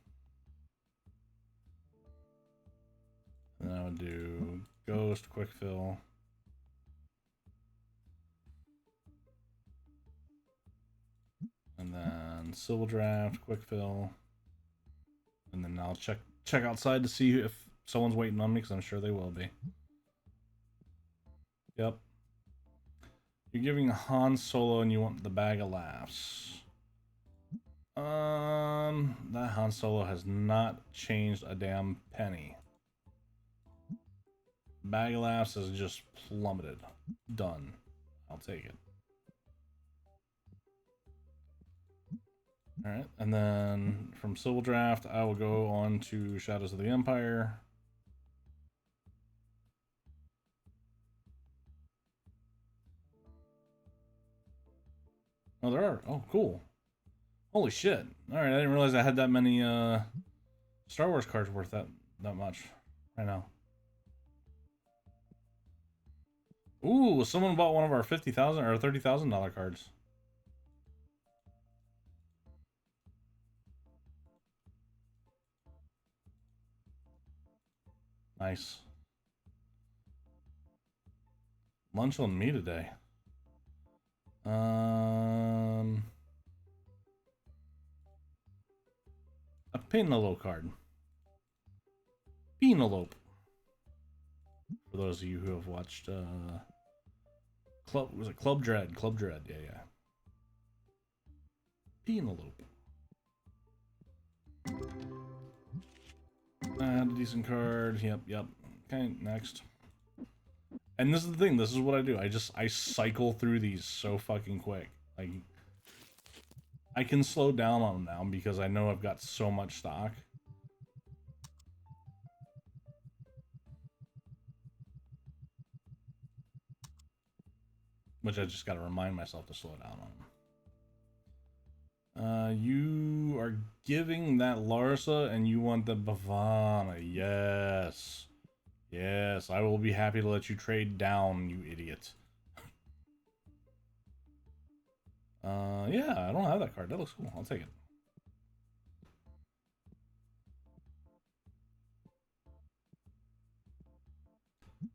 And then I would do Ghost, quick fill. And then Civil Draft, quick fill. And then I'll check outside to see if someone's waiting on me, because I'm sure they will be. Yep. You're giving Han Solo and you want the bag of laughs. That Han Solo has not changed a damn penny. Bag of laughs is just plummeted. Done. I'll take it. Alright, and then from Civil Draft, I will go on to Shadows of the Empire. Oh, there are. Oh, cool. Holy shit. Alright, I didn't realize I had that many Star Wars cards worth that much right now. Ooh, someone bought one of our $50,000 or $30,000 cards. Nice. Lunch on me today. A Penelope card. Penelope. For those of you who have watched was it Club Dread? Club Dread, yeah. Penelope. A decent card. Yep. Okay, next. And this is the thing, this is what I do. I cycle through these so fucking quick. Like, I can slow down on them now because I know I've got so much stock. Which I just gotta remind myself to slow down on. You are giving that Larsa and you want the Bavana. Yes. Yes, I will be happy to let you trade down, you idiot. Yeah, I don't have that card. That looks cool. I'll take it.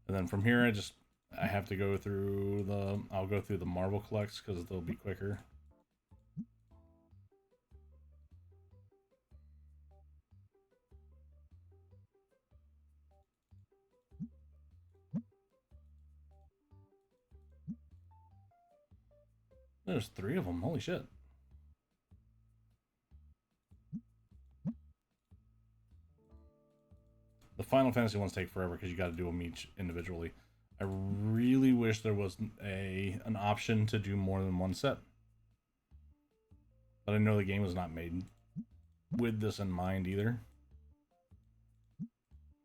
And then from here, I have to go through I'll go through the Marvel collects because they'll be quicker. There's 3 of them. Holy shit. The Final Fantasy ones take forever because you got to do them each individually. I really wish there was an option to do more than one set. But I know the game was not made with this in mind either.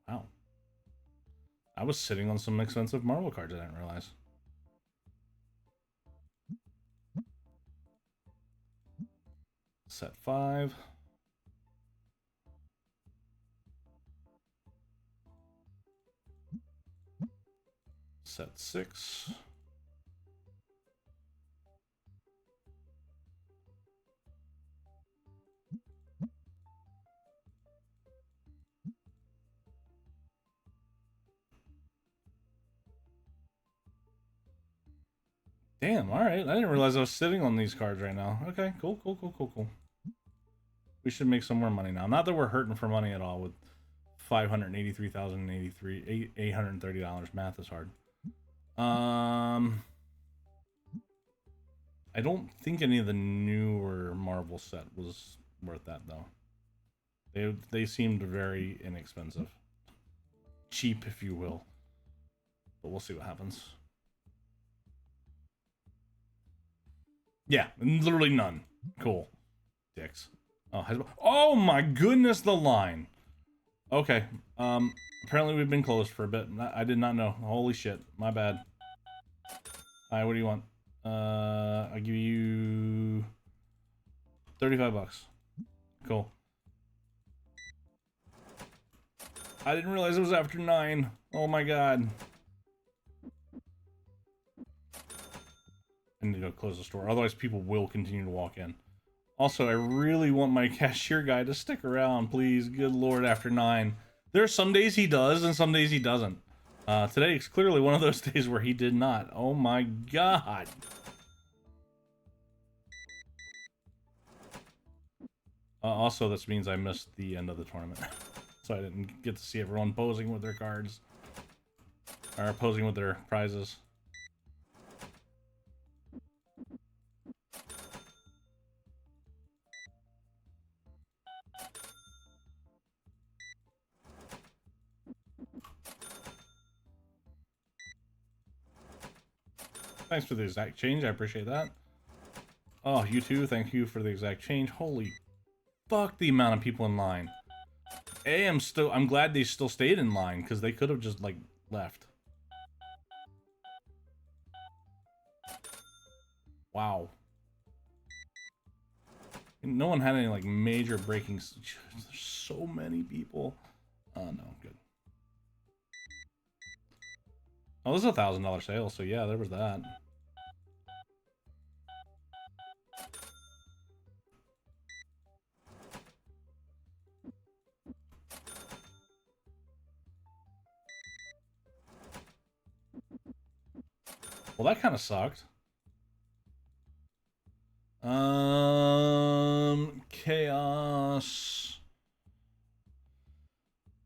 Wow. I was sitting on some expensive Marvel cards I didn't realize. Set 5. Set 6. Damn, alright. I didn't realize I was sitting on these cards right now. Okay, cool. We should make some more money now. Not that we're hurting for money at all with $830. Math is hard. I don't think any of the newer Marvel set was worth that though. They seemed very inexpensive. Cheap, if you will. But we'll see what happens. Yeah, literally none. Cool. Dicks. Oh my goodness, the line. Okay. Apparently we've been closed for a bit. I did not know. Holy shit. My bad. Alright, what do you want? I'll give you $35. Cool. I didn't realize it was after 9. Oh my god. I need to go close the store. Otherwise people will continue to walk in. Also, I really want my cashier guy to stick around, please. Good lord, after 9. There are some days he does, and some days he doesn't. Today is clearly one of those days where he did not. Oh my god. Also, this means I missed the end of the tournament. So I didn't get to see everyone posing with their cards. Or posing with their prizes. Thanks for the exact change. I appreciate that. Oh, you too. Thank you for the exact change. Holy fuck, the amount of people in line. I'm glad they still stayed in line because they could have just like left. Wow. No one had any like major breakings. There's so many people. Oh no, good. Oh, this is $1,000 sale, so yeah, there was that. Well, that kind of sucked. Chaos.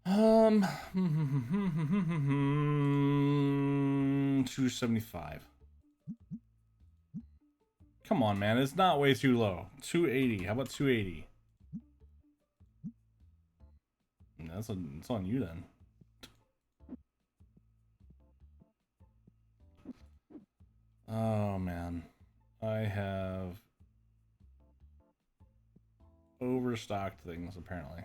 275. Come on, man. It's not way too low. 280. How about 280? It's on you then. Oh, man. I have overstocked things, apparently.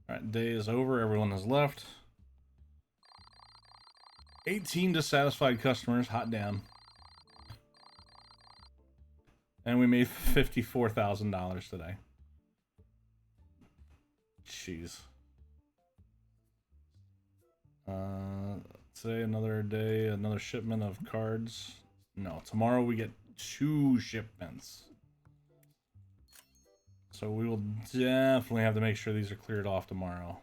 Alright, day is over. Everyone has left. 18 dissatisfied customers. Hot damn. And we made $54,000 today. Jeez. Today another day, another shipment of cards. No, tomorrow we get 2 shipments. So we will definitely have to make sure these are cleared off tomorrow.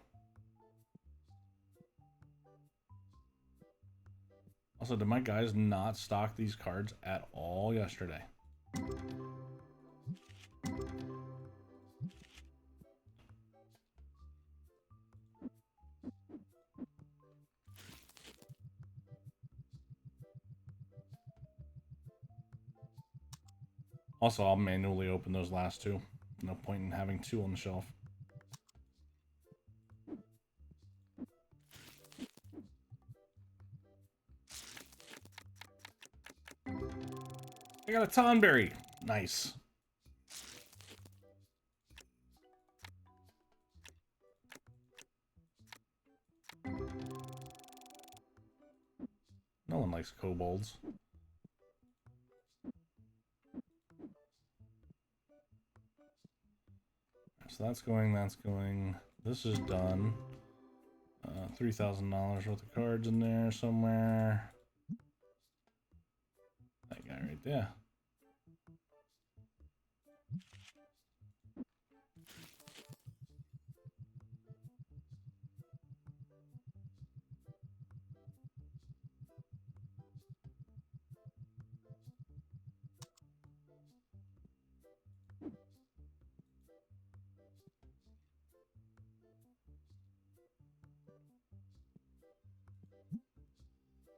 Also, did my guys not stock these cards at all yesterday? Also, I'll manually open those last two. No point in having two on the shelf. I got a Tonberry. Nice. No one likes kobolds. So that's going, that's going. This is done. $3,000 worth of cards in there somewhere. That guy right there.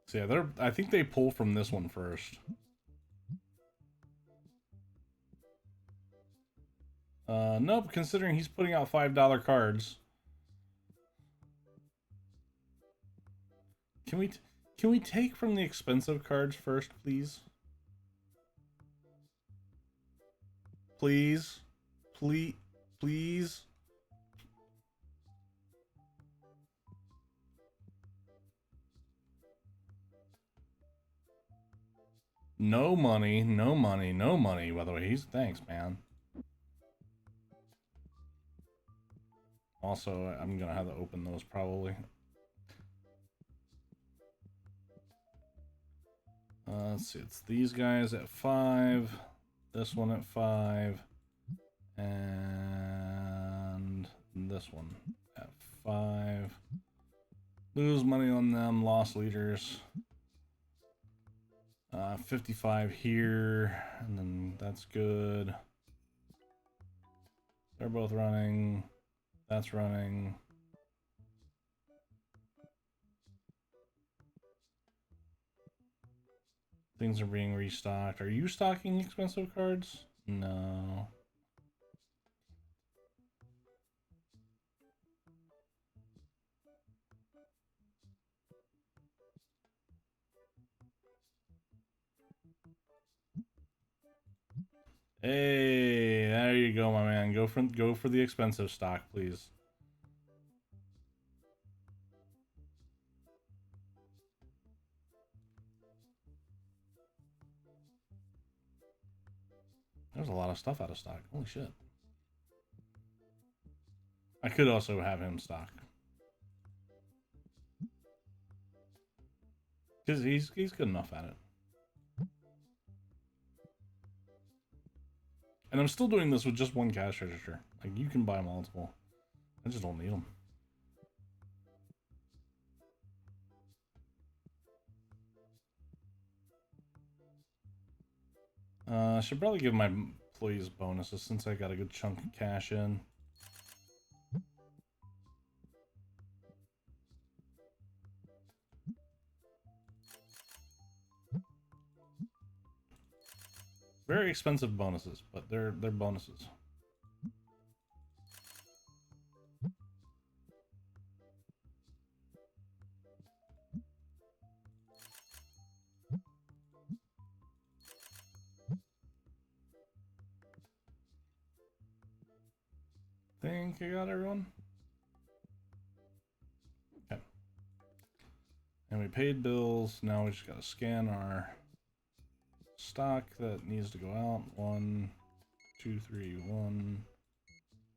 So yeah, I think they pull from this one first. Nope, considering he's putting out $5 cards. Can we take from the expensive cards first, please? Please? Please? No money, no money, no money. By the way, thanks, man. Also, I'm gonna have to open those probably. Let's see, it's these guys at 5, this one at 5, and this one at 5. Lose money on them, lost leaders. 55 here, and then that's good. They're both running. That's running. Things are being restocked. Are you stocking expensive cards? No. Hey, there you go, my man. Go for the expensive stock, please. There's a lot of stuff out of stock. Holy shit. I could also have him stock. Because he's good enough at it. And I'm still doing this with just one cash register. Like, you can buy multiple. I just don't need them. I should probably give my employees bonuses since I got a good chunk of cash in. Very expensive bonuses, but they're bonuses. Think I got everyone? Okay. And we paid bills. Now we just gotta scan our stock that needs to go out. 1, 2, 3, 1,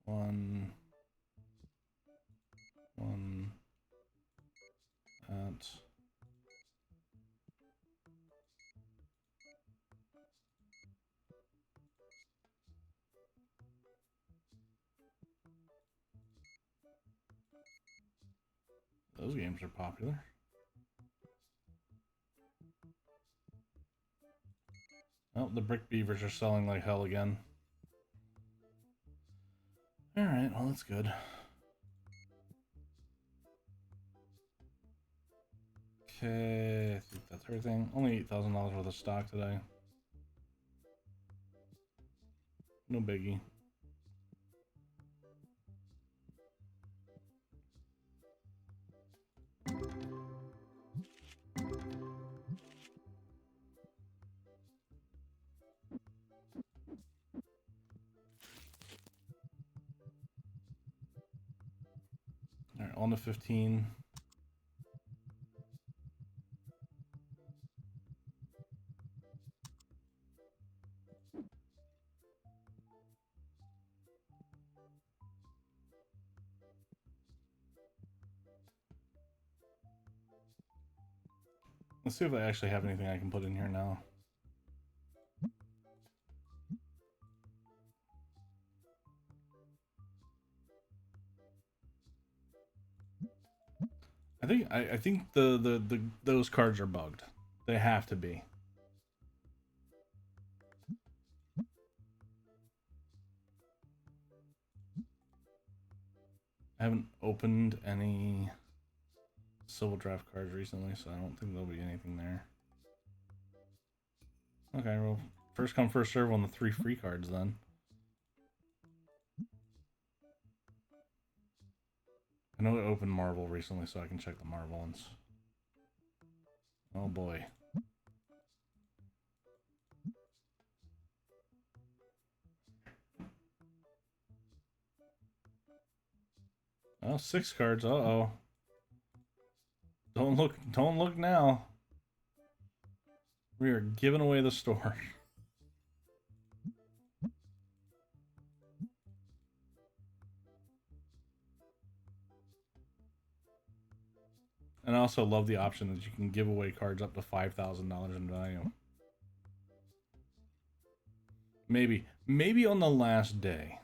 1, 1. That. Those games are popular. Oh, the brick beavers are selling like hell again. Alright, well that's good. Okay, I think that's everything. Only $8,000 worth of stock today. no biggie. All right, on to 15. Let's see if I actually have anything I can put in here now. I think the those cards are bugged. They have to be. I haven't opened any Civil Draft cards recently, so I don't think there'll be anything there. Okay, well, first come, first serve on the 3 free cards then. I know I opened Marvel recently, so I can check the Marvel ones. Oh boy. Oh, 6 cards. Uh-oh. Don't look now. We are giving away the store. And I also love the option that you can give away cards up to $5,000 in value. Maybe on the last day.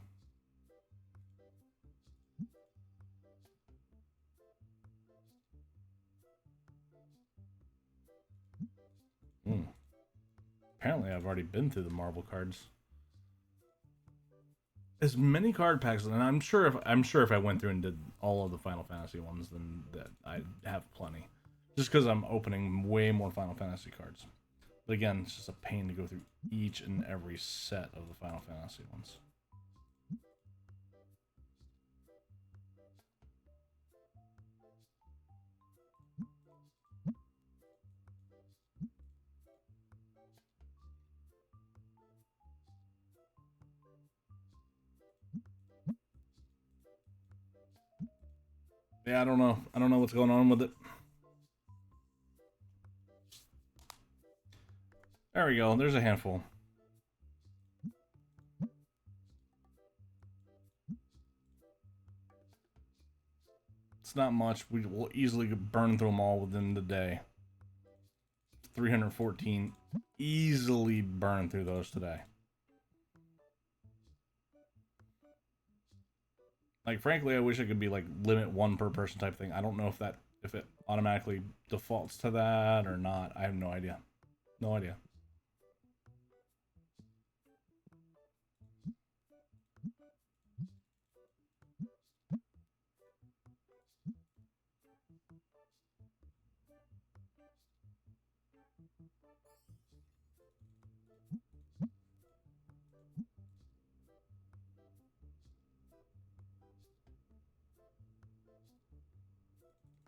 Apparently I've already been through the Marvel cards. As many card packs, and I'm sure if I went through and did all of the Final Fantasy ones, then that I'd have plenty. Just because I'm opening way more Final Fantasy cards. But again, it's just a pain to go through each and every set of the Final Fantasy ones. Yeah, I don't know. I don't know what's going on with it. There we go. There's a handful. It's not much. We will easily burn through them all within the day. 314. Easily burn through those today. Like, frankly, I wish it could be like limit 1 per person type thing. I don't know if it automatically defaults to that or not. I have no idea. No idea.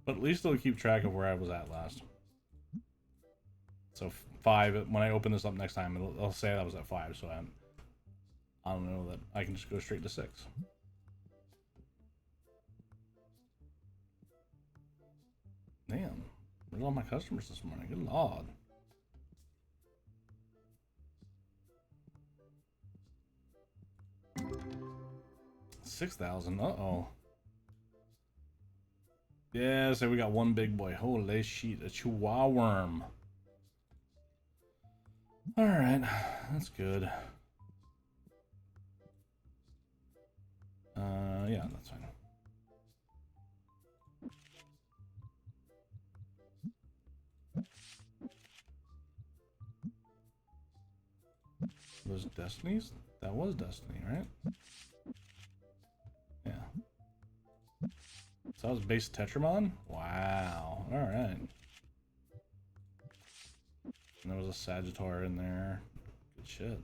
But at least it'll keep track of where I was at last. So 5, when I open this up next time, it'll say I was at 5, so I don't know that I can just go straight to 6. Damn, where's all my customers this morning? Good lord. $6,000. Uh-oh. Yeah, so we got one big boy. Holy shit, a chihuahua worm. Alright, that's good. Yeah, that's fine. Those Destinies? That was Destiny, right? Yeah. So that was base Tetramon? Wow. Alright. And there was a Sagittar in there. Good shit.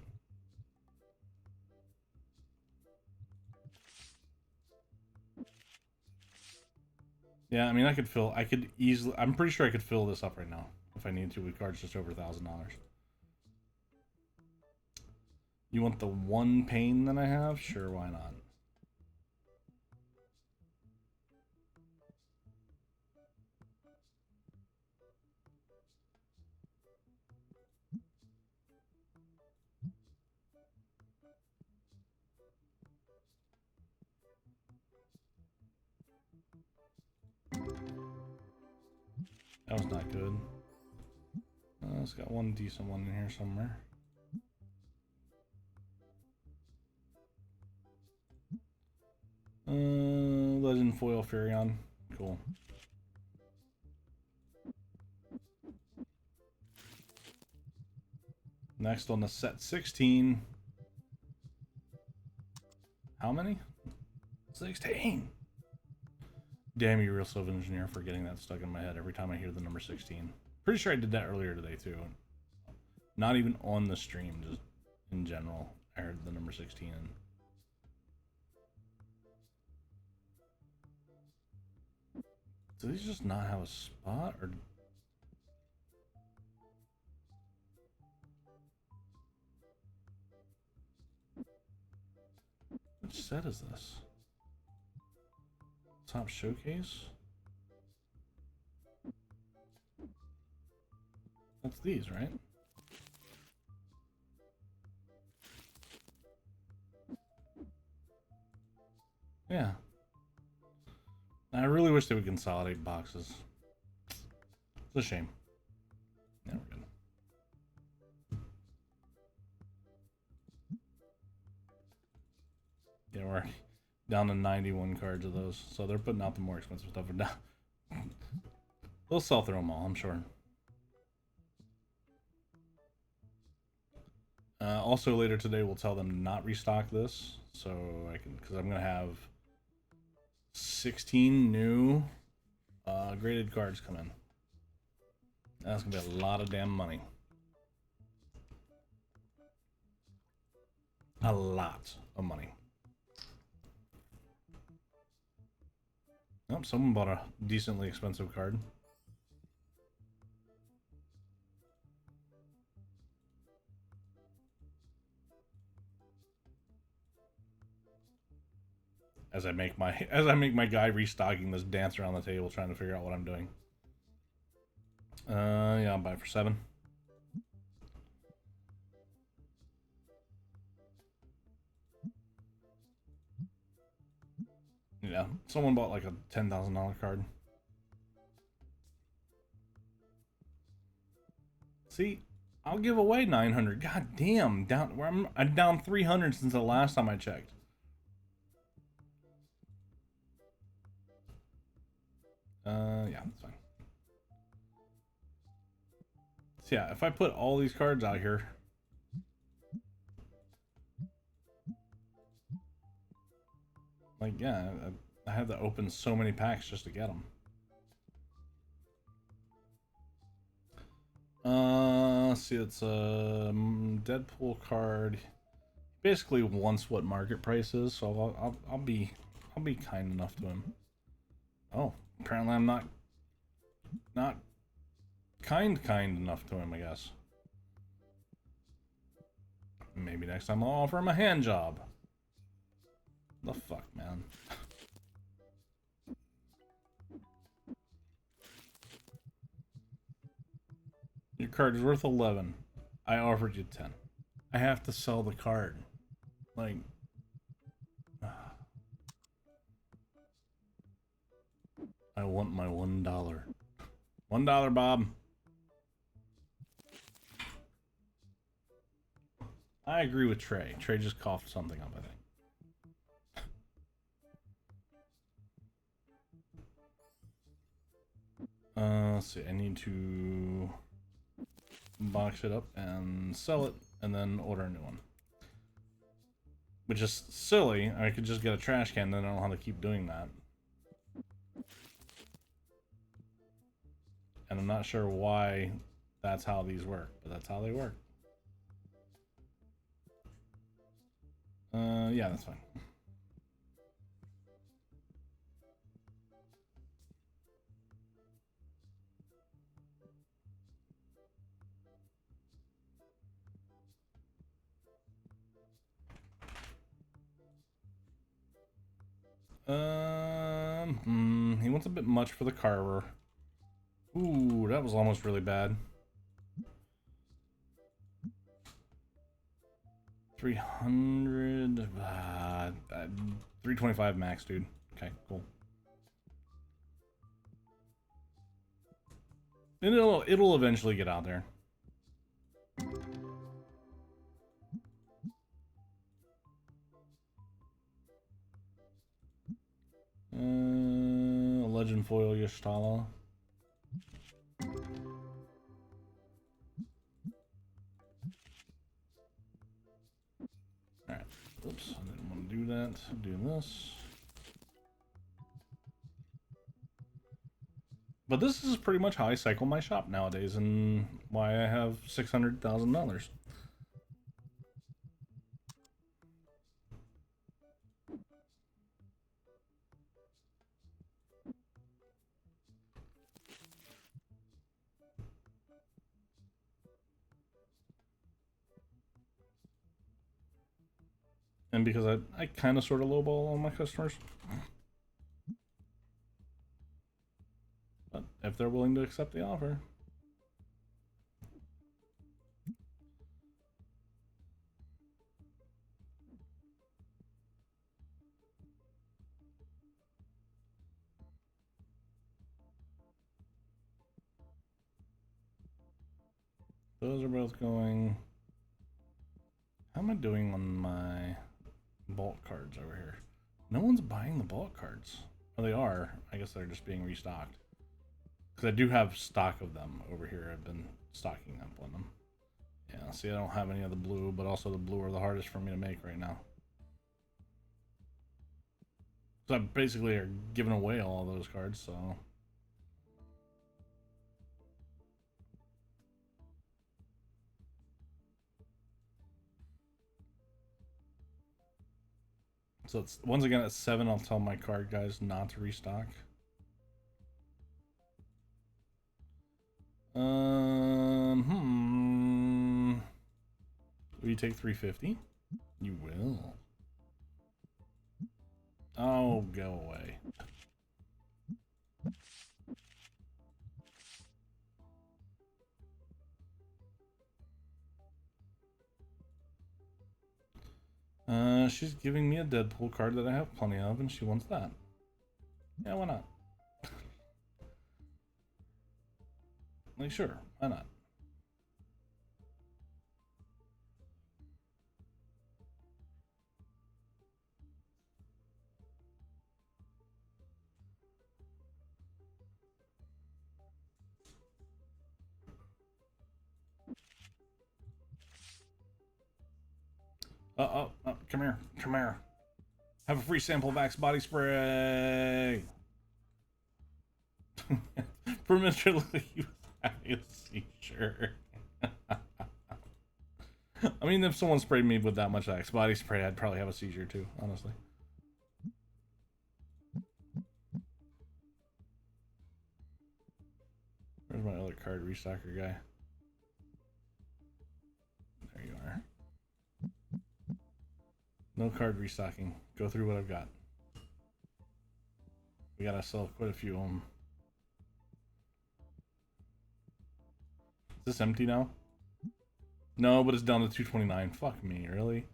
Yeah, I mean, I could easily, I'm pretty sure I could fill this up right now if I need to with cards just over $1,000. You want the one pain that I have? Sure, why not? That was not good. It's got one decent one in here somewhere. Legend Foil Furion. Cool. Next on the set 16. How many? 16! Damn you, Real Civil Engineer, for getting that stuck in my head every time I hear the number 16. Pretty sure I did that earlier today, too. Not even on the stream, just in general. I heard the number 16. Do these just not have a spot, or... Which set is this? Top Showcase? That's these, right? Yeah. I really wish they would consolidate boxes. It's a shame. Yeah, we're good. Yeah, we're down to 91 cards of those, so they're putting out the more expensive stuff. They'll sell through them all, I'm sure. Also later today, we'll tell them to not restock this, so I can, because I'm gonna have 16 new graded cards come in. That's gonna be a lot of damn money. A lot of money. Oh, someone bought a decently expensive card. As I make my guy restocking this dance around the table trying to figure out what I'm doing. Yeah, I'll buy it for 7. Yeah, someone bought like a $10,000 card. See, I'll give away 900. God damn, I'm down 300 since the last time I checked. Yeah, that's fine. So yeah, if I put all these cards out here, like, yeah, I have to open so many packs just to get them. See, it's a Deadpool card. Basically wants what market price is, so I'll be kind enough to him. Oh, apparently I'm not kind enough to him, I guess. Maybe next time I'll offer him a hand job. The fuck, man. Your card is worth 11. I offered you 10. I have to sell the card. Like... I want my $1. $1, Bob. I agree with Trey. Trey just coughed something up, I think. Let's see. I need to box it up and sell it, and then order a new one. Which is silly. I could just get a trash can, then I don't know how to keep doing that. And I'm not sure why that's how these work, but that's how they work. Yeah, that's fine. He wants a bit much for the carver. Ooh, that was almost really bad. 300, 325 max, dude. Okay, cool. And it'll eventually get out there. Legend foil Yashtala. Alright. Oops, I didn't want to do that. Do this. But this is pretty much how I cycle my shop nowadays and why I have $600,000. And because I kind of sort of lowball all my customers. But if they're willing to accept the offer. Those are both going. How am I doing on my bulk cards over here? No one's buying the bulk cards. Oh, they are. I guess they're just being restocked. Because I do have stock of them over here. I've been stocking up on them. Yeah, see, I don't have any of the blue, but also the blue are the hardest for me to make right now. So I basically are giving away all those cards, so... So it's, once again at 7, I'll tell my card guys not to restock. Will you take 350? You will. Oh, go away. She's giving me a Deadpool card that I have plenty of, and she wants that. Yeah, why not? Like, sure, why not? Come here, come here. Have a free sample of Axe body spray. Permanently having a seizure. I mean, if someone sprayed me with that much Axe body spray, I'd probably have a seizure too, honestly. Where's my other card restocker guy? There you are. No card restocking. Go through what I've got. We gotta sell quite a few of them. Is this empty now? No, but it's down to 229. Fuck me, really?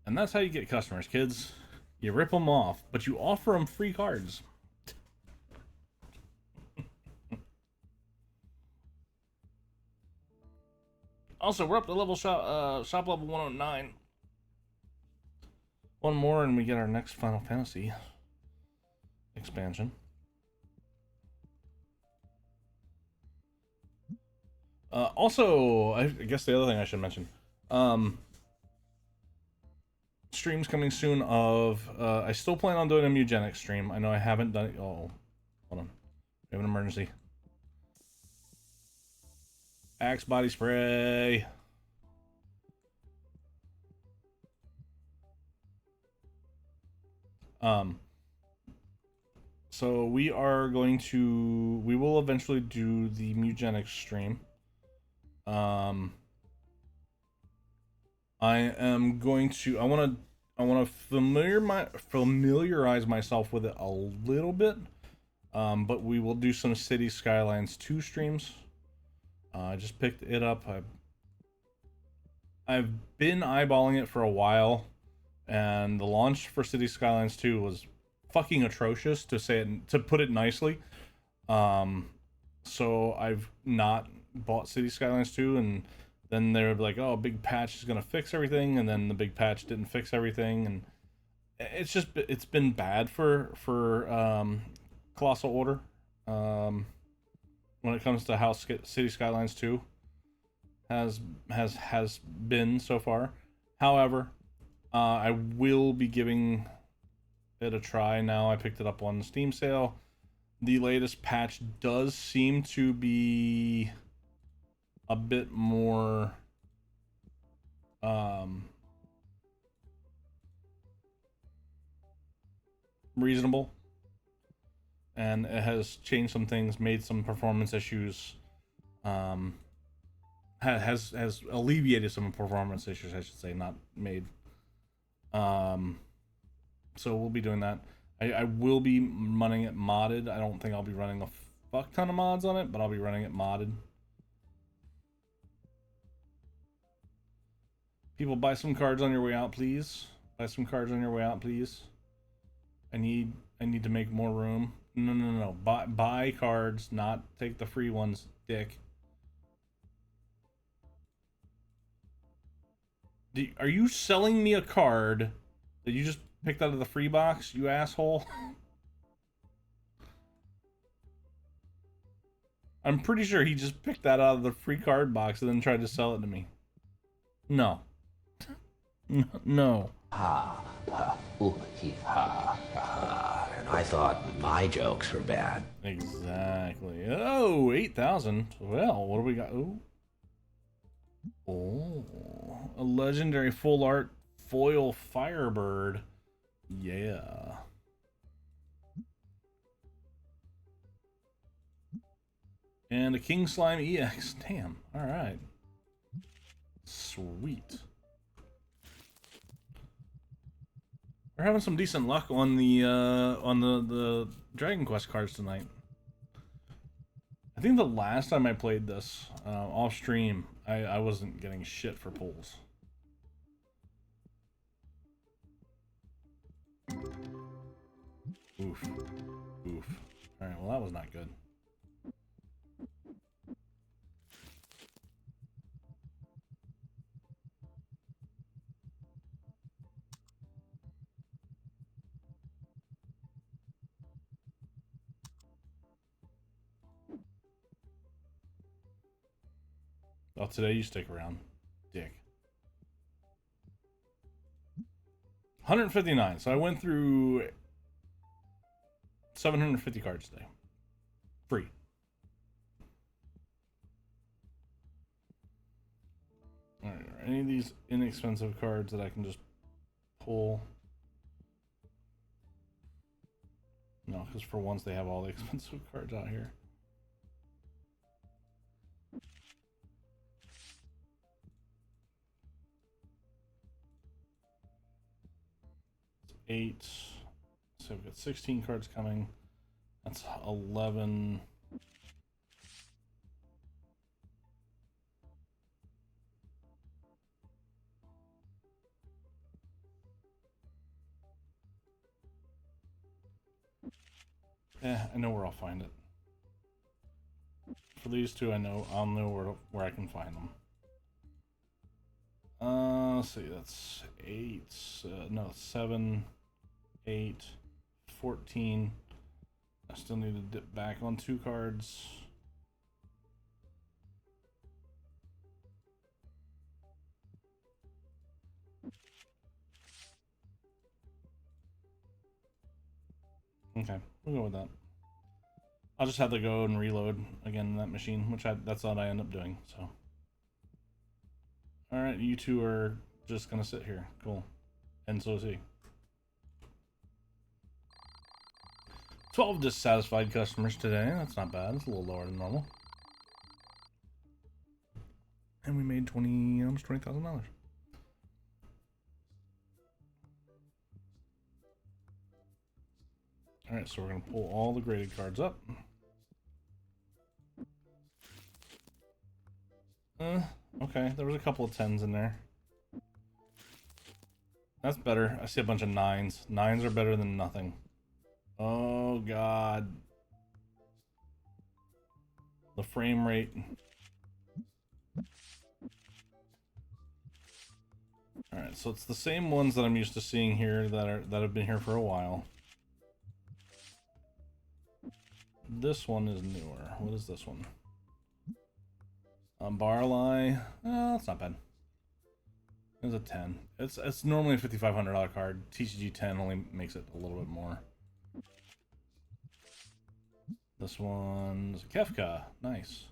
And that's how you get customers, kids. You rip them off, but you offer them free cards. Also, we're up to level shop level 109. One more and we get our next Final Fantasy expansion. Also, I guess the other thing I should mention. Streams coming soon of... I still plan on doing a Mugenics stream. I know I haven't done it... Oh, hold on. We have an emergency. Axe body spray. So we are going to... We will eventually do the Mugenics stream. I am going to. I want to familiarize myself with it a little bit. But we will do some City Skylines 2 streams. I just picked it up. I've been eyeballing it for a while, and the launch for City Skylines 2 was fucking atrocious, to put it nicely. So I've not bought City Skylines 2, and then they're like, "Oh, a big patch is gonna fix everything," and then the big patch didn't fix everything, and it's been bad for Colossal Order when it comes to how City Skylines 2 has been so far. However, I will be giving it a try now. I picked it up on the Steam sale. The latest patch does seem to be a bit more reasonable, and it has changed some things, made some performance issues, has alleviated some performance issues, I should say, not made. So we'll be doing that. I will be running it modded. I don't think I'll be running a fuck ton of mods on it, but I'll be running it modded. People, buy some cards on your way out, please. Buy some cards on your way out, please. I need to make more room. No. Buy cards, not take the free ones, dick. Are you selling me a card that you just picked out of the free box, you asshole? I'm pretty sure he just picked that out of the free card box and then tried to sell it to me. No. No. Ha, ha, ooh, he, ha, ha. And I thought my jokes were bad. Exactly. Oh, 8,000. Well, what do we got? Oh, a legendary full art foil Firebird. Yeah. And a King Slime EX. Damn. All right. Sweet. We're having some decent luck on the Dragon Quest cards tonight. I think the last time I played this off stream, I wasn't getting shit for pulls. Oof. Oof. Alright, well that was not good. Oh, today you stick around, dick. 159. So I went through 750 cards today. Free. Alright, are any of these inexpensive cards that I can just pull? No, because for once they have all the expensive cards out here. It's 8. So we've got 16 cards coming. That's 11. Yeah, I know where I'll find it. For these two, I'll know where I can find them. Let's see, that's 8. No, 7, 8, 14. I still need to dip back on 2 cards. Okay, we'll go with that. I'll just have to go and reload again in that machine, which that's what I end up doing, so. Alright, you two are just gonna sit here. Cool. And so is he. 12 dissatisfied customers today. That's not bad. It's a little lower than normal. And we made almost $20,000. Alright, so we're going to pull all the graded cards up. Okay, there was a couple of 10s in there. That's better. I see a bunch of 9s. 9s are better than nothing. Oh, God. The frame rate. Alright, so it's the same ones that I'm used to seeing here that have been here for a while. This one is newer. What is this one? Barley. Oh, that's not bad. It's a 10. It's normally a $5,500 card. TCG 10 only makes it a little bit more. This one's Kefka. Nice.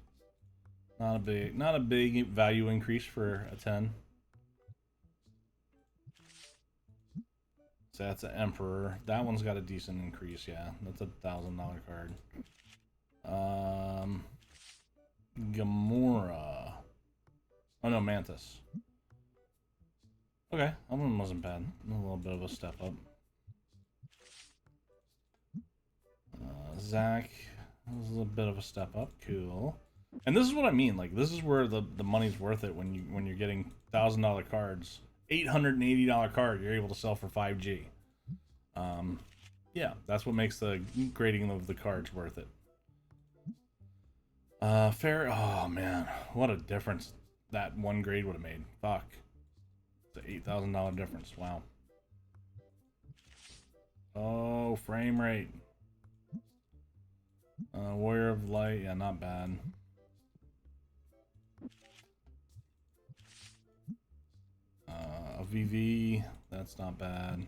Not a big value increase for a 10. So that's an Emperor. That one's got a decent increase, yeah. That's a $1,000 card. Gamora. Oh no, Mantis. Okay, that one wasn't bad. A little bit of a step up. Zach. This is a bit of a step up. Cool. And this is what I mean. Like, this is where the money's worth it when you're getting $1,000 cards. $880 card you're able to sell for 5G. Yeah, that's what makes the grading of the cards worth it. Fair. Oh man, what a difference that one grade would have made. Fuck. It's an $8,000 difference. Wow. Oh, frame rate. Warrior of Light. Yeah, not bad. A VV. That's not bad.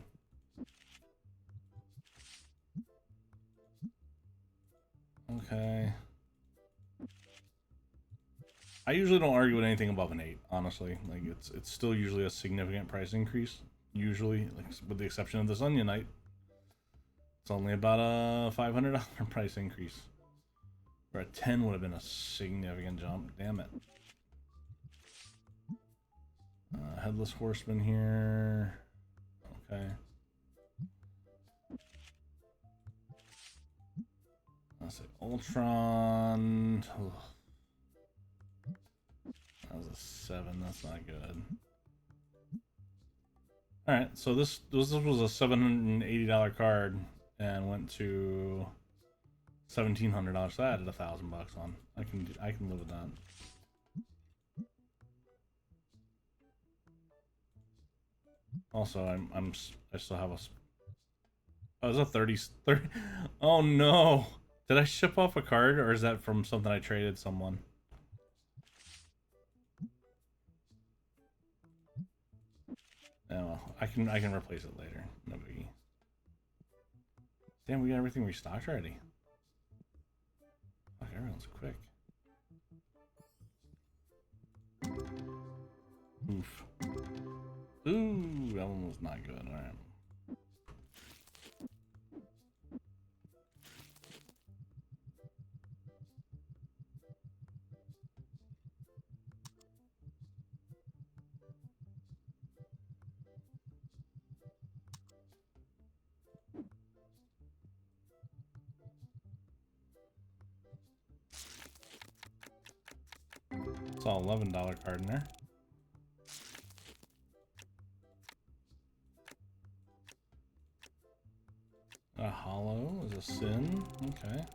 Okay. I usually don't argue with anything above an 8, honestly. Like, it's still usually a significant price increase. Usually, like, with the exception of this Onion Knight. It's only about a $500 price increase. Or a 10 would have been a significant jump. Damn it. Headless Horseman here. Okay. Let's say Ultron. Ugh. That was a 7. That's not good. All right, so this was a $780 card and went to $1,700. So I added $1,000 on. I can live with that. Also, I still have a. Oh, is that 30? Oh no! Did I ship off a card, or is that from something I traded someone? No, I can replace it later. No biggie. Damn, we got everything restocked already. Fuck, everyone's quick. Oof. Ooh, that one was not good. All right. Saw $11 card in there. A hollow is a sin. Okay.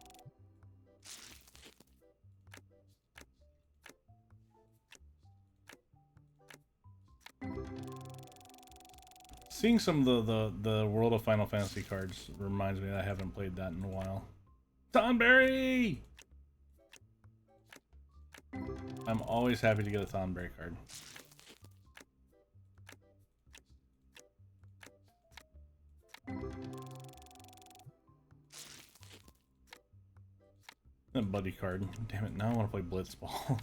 Seeing some of the World of Final Fantasy cards reminds me that I haven't played that in a while. Thornberry! I'm always happy to get a Thornberry card. A buddy card. Damn it, now I want to play Blitzball.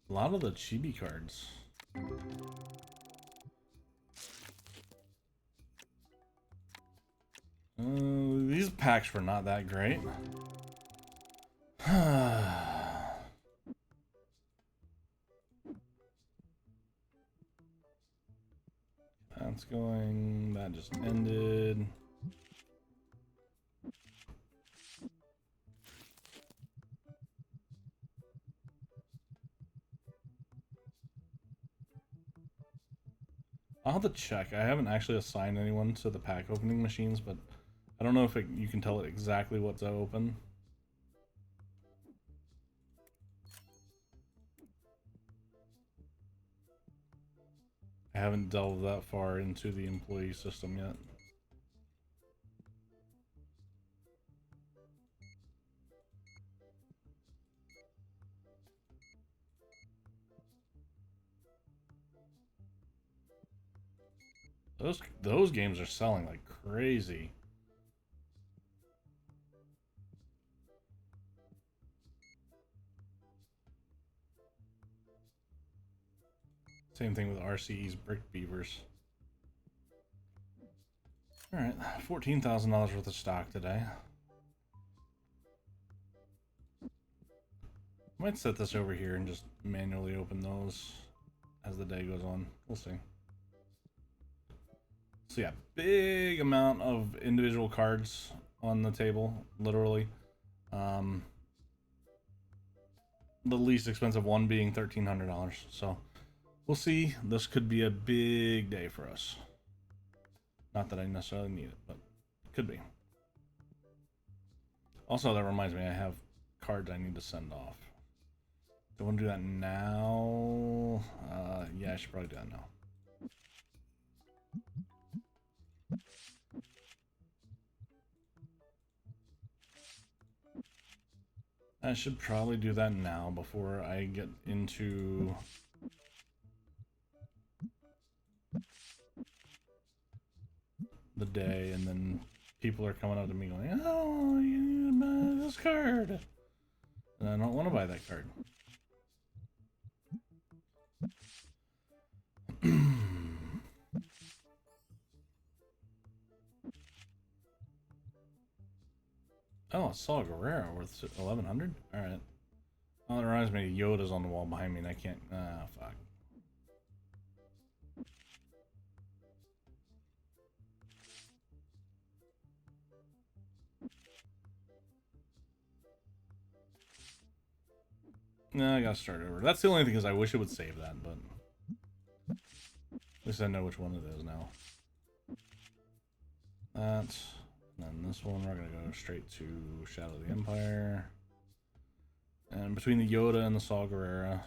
A lot of the chibi cards. These packs were not that great. I'll have to check. I haven't actually assigned anyone to the pack opening machines, but I don't know if you can tell it exactly what to open. I haven't delved that far into the employee system yet. Those games are selling like crazy. Same thing with RCE's Brick Beavers. Alright, $14,000 worth of stock today. Might set this over here and just manually open those as the day goes on. We'll see. So yeah, big amount of individual cards on the table, literally. The least expensive one being $1,300. So we'll see. This could be a big day for us. Not that I necessarily need it, but it could be. Also, that reminds me, I have cards I need to send off. Do I want to do that now? Yeah, I should probably do that now. I should probably do that now before I get into the day, and then people are coming up to me going, "Oh, you need to buy this card," and I don't want to buy that card. Oh, Saw Gerrera worth 1,100. All right. Oh, that reminds me, Yoda's on the wall behind me, and I can't. Ah, fuck. No, I gotta start over. That's the only thing, is I wish it would save that, but at least I know which one it is now. That, and then this one we're gonna go straight to Shadow of the Empire. And between the Yoda and the Saw Gerrera,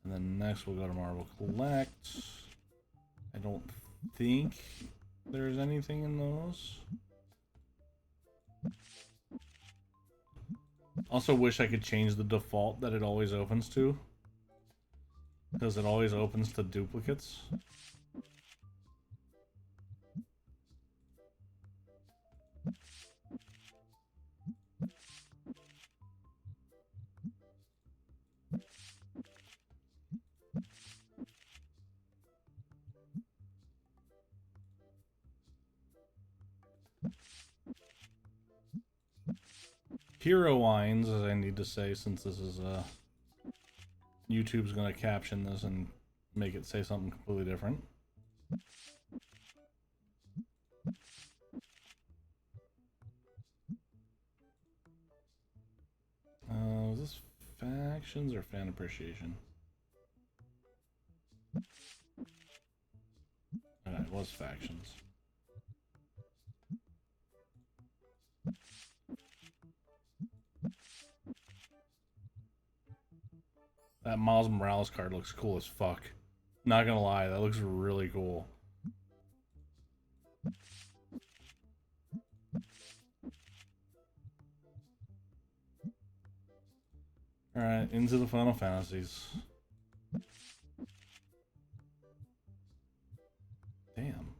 and then next we'll go to Marvel Collect. I don't think there's anything in those. Also wish I could change the default that it always opens to, because it always opens to duplicates. Hero wines, as I need to say, since this is YouTube's gonna caption this and make it say something completely different. Is this factions or fan appreciation? It was factions. That Miles Morales card looks cool as fuck. Not gonna lie, that looks really cool. Alright, into the Final Fantasies. Damn.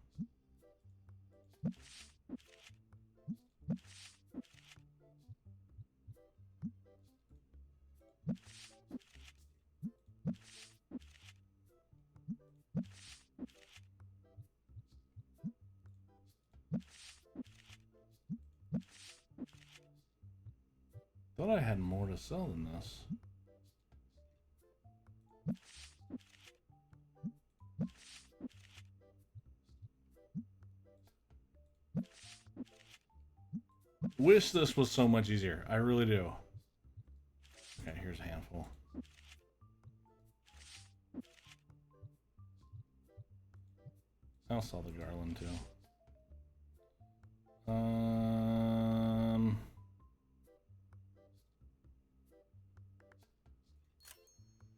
Thought I had more to sell than this. Wish this was so much easier. I really do. Okay, here's a handful. I'll sell the garland too.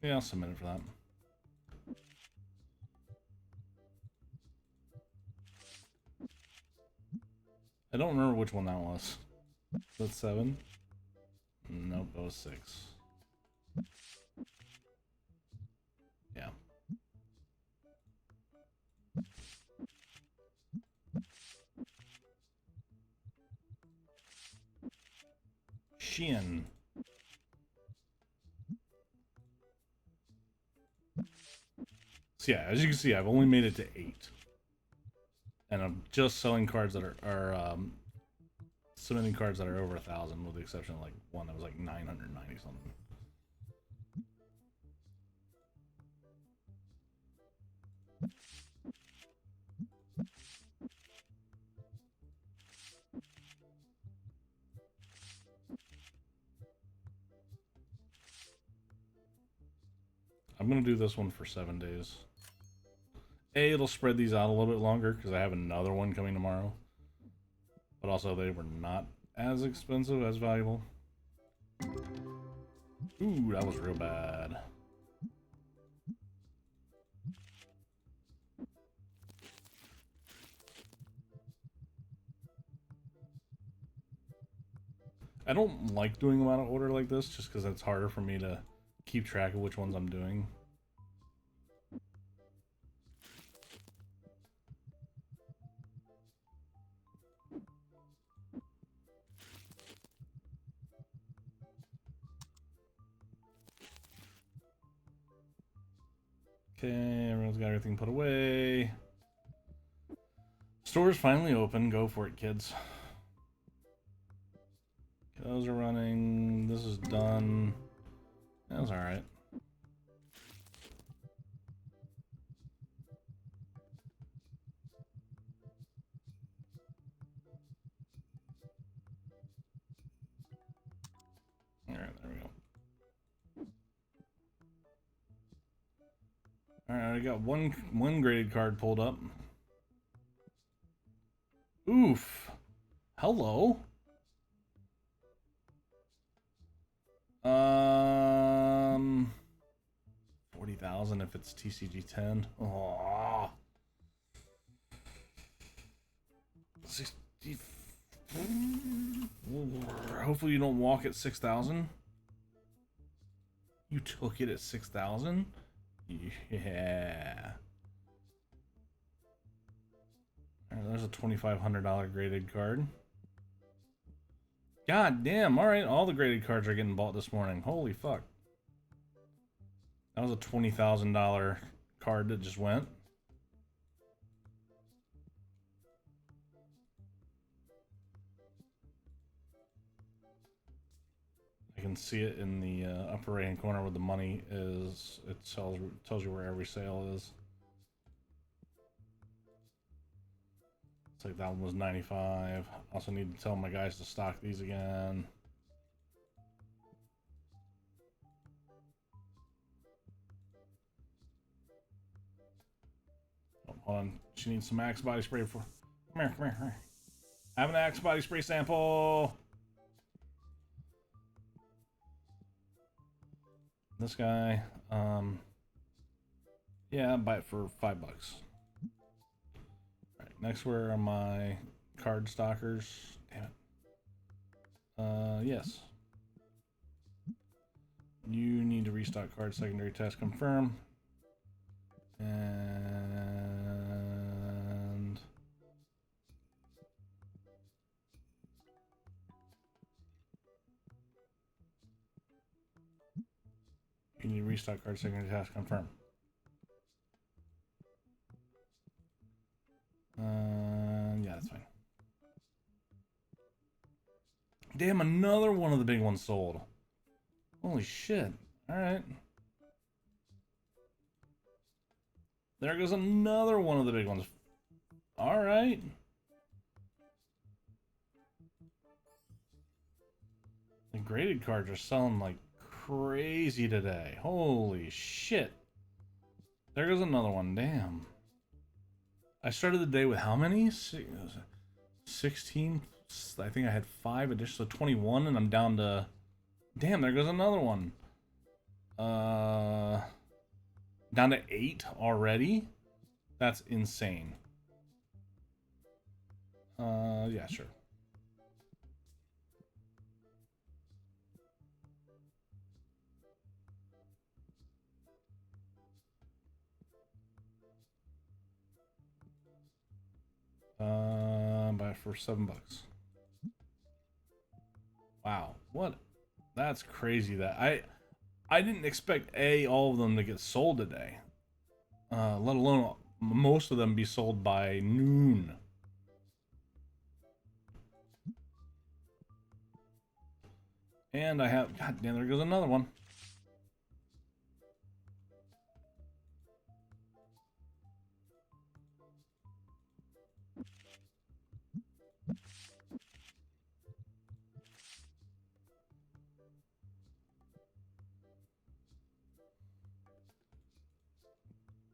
Yeah, I'll submit it for that. I don't remember which one that was. That's 7? Nope, that was 6. Yeah. Shin. So yeah, as you can see, I've only made it to 8. And I'm just selling cards that are submitting cards that are over 1,000, with the exception of like one that was like 990 something. I'm gonna do this one for 7 days. It'll spread these out a little bit longer because I have another one coming tomorrow. But also they were not as expensive, as valuable. Ooh, that was real bad. I don't like doing them out of order like this just because it's harder for me to keep track of which ones I'm doing. Okay, everyone's got everything put away. Store's finally open. Go for it, kids. Those are running. This is done. That was alright. Alright, there we go. Alright, I got one graded card pulled up. Oof. Hello. 40,000 if it's TCG 10. Oh. 60. Hopefully you don't walk at 6,000. You took it at 6,000? Yeah. Alright, there's a $2,500 graded card. God damn, alright, all the graded cards are getting bought this morning. Holy fuck. That was a $20,000 card that just went. I can see it in the upper right hand corner where the money is. It tells you where every sale is. It's like that one was 95. Also need to tell my guys to stock these again. Oh, hold on. She needs some Axe body spray for. Come here, come here, come here. Have an Axe body spray sample. This guy, yeah, I'll buy it for $5. Alright, next, where are my card stockers? Damn it. Yes. You need to restock card secondary test confirm. And you need to restock card secondary test confirm. Yeah, that's fine. Damn, another one of the big ones sold. Holy shit. Alright. There goes another one of the big ones. Alright. The graded cards are selling like crazy today. Holy shit. There goes another one. Damn. I started the day with how many? 16. I think I had 5 additional, 21, and I'm down to. Damn, there goes another one. Down to 8 already. That's insane. Yeah, sure. Buy it for $7. Wow, what? That's crazy. That I didn't expect all of them to get sold today. Let alone most of them be sold by noon. And I have, god damn, there goes another one.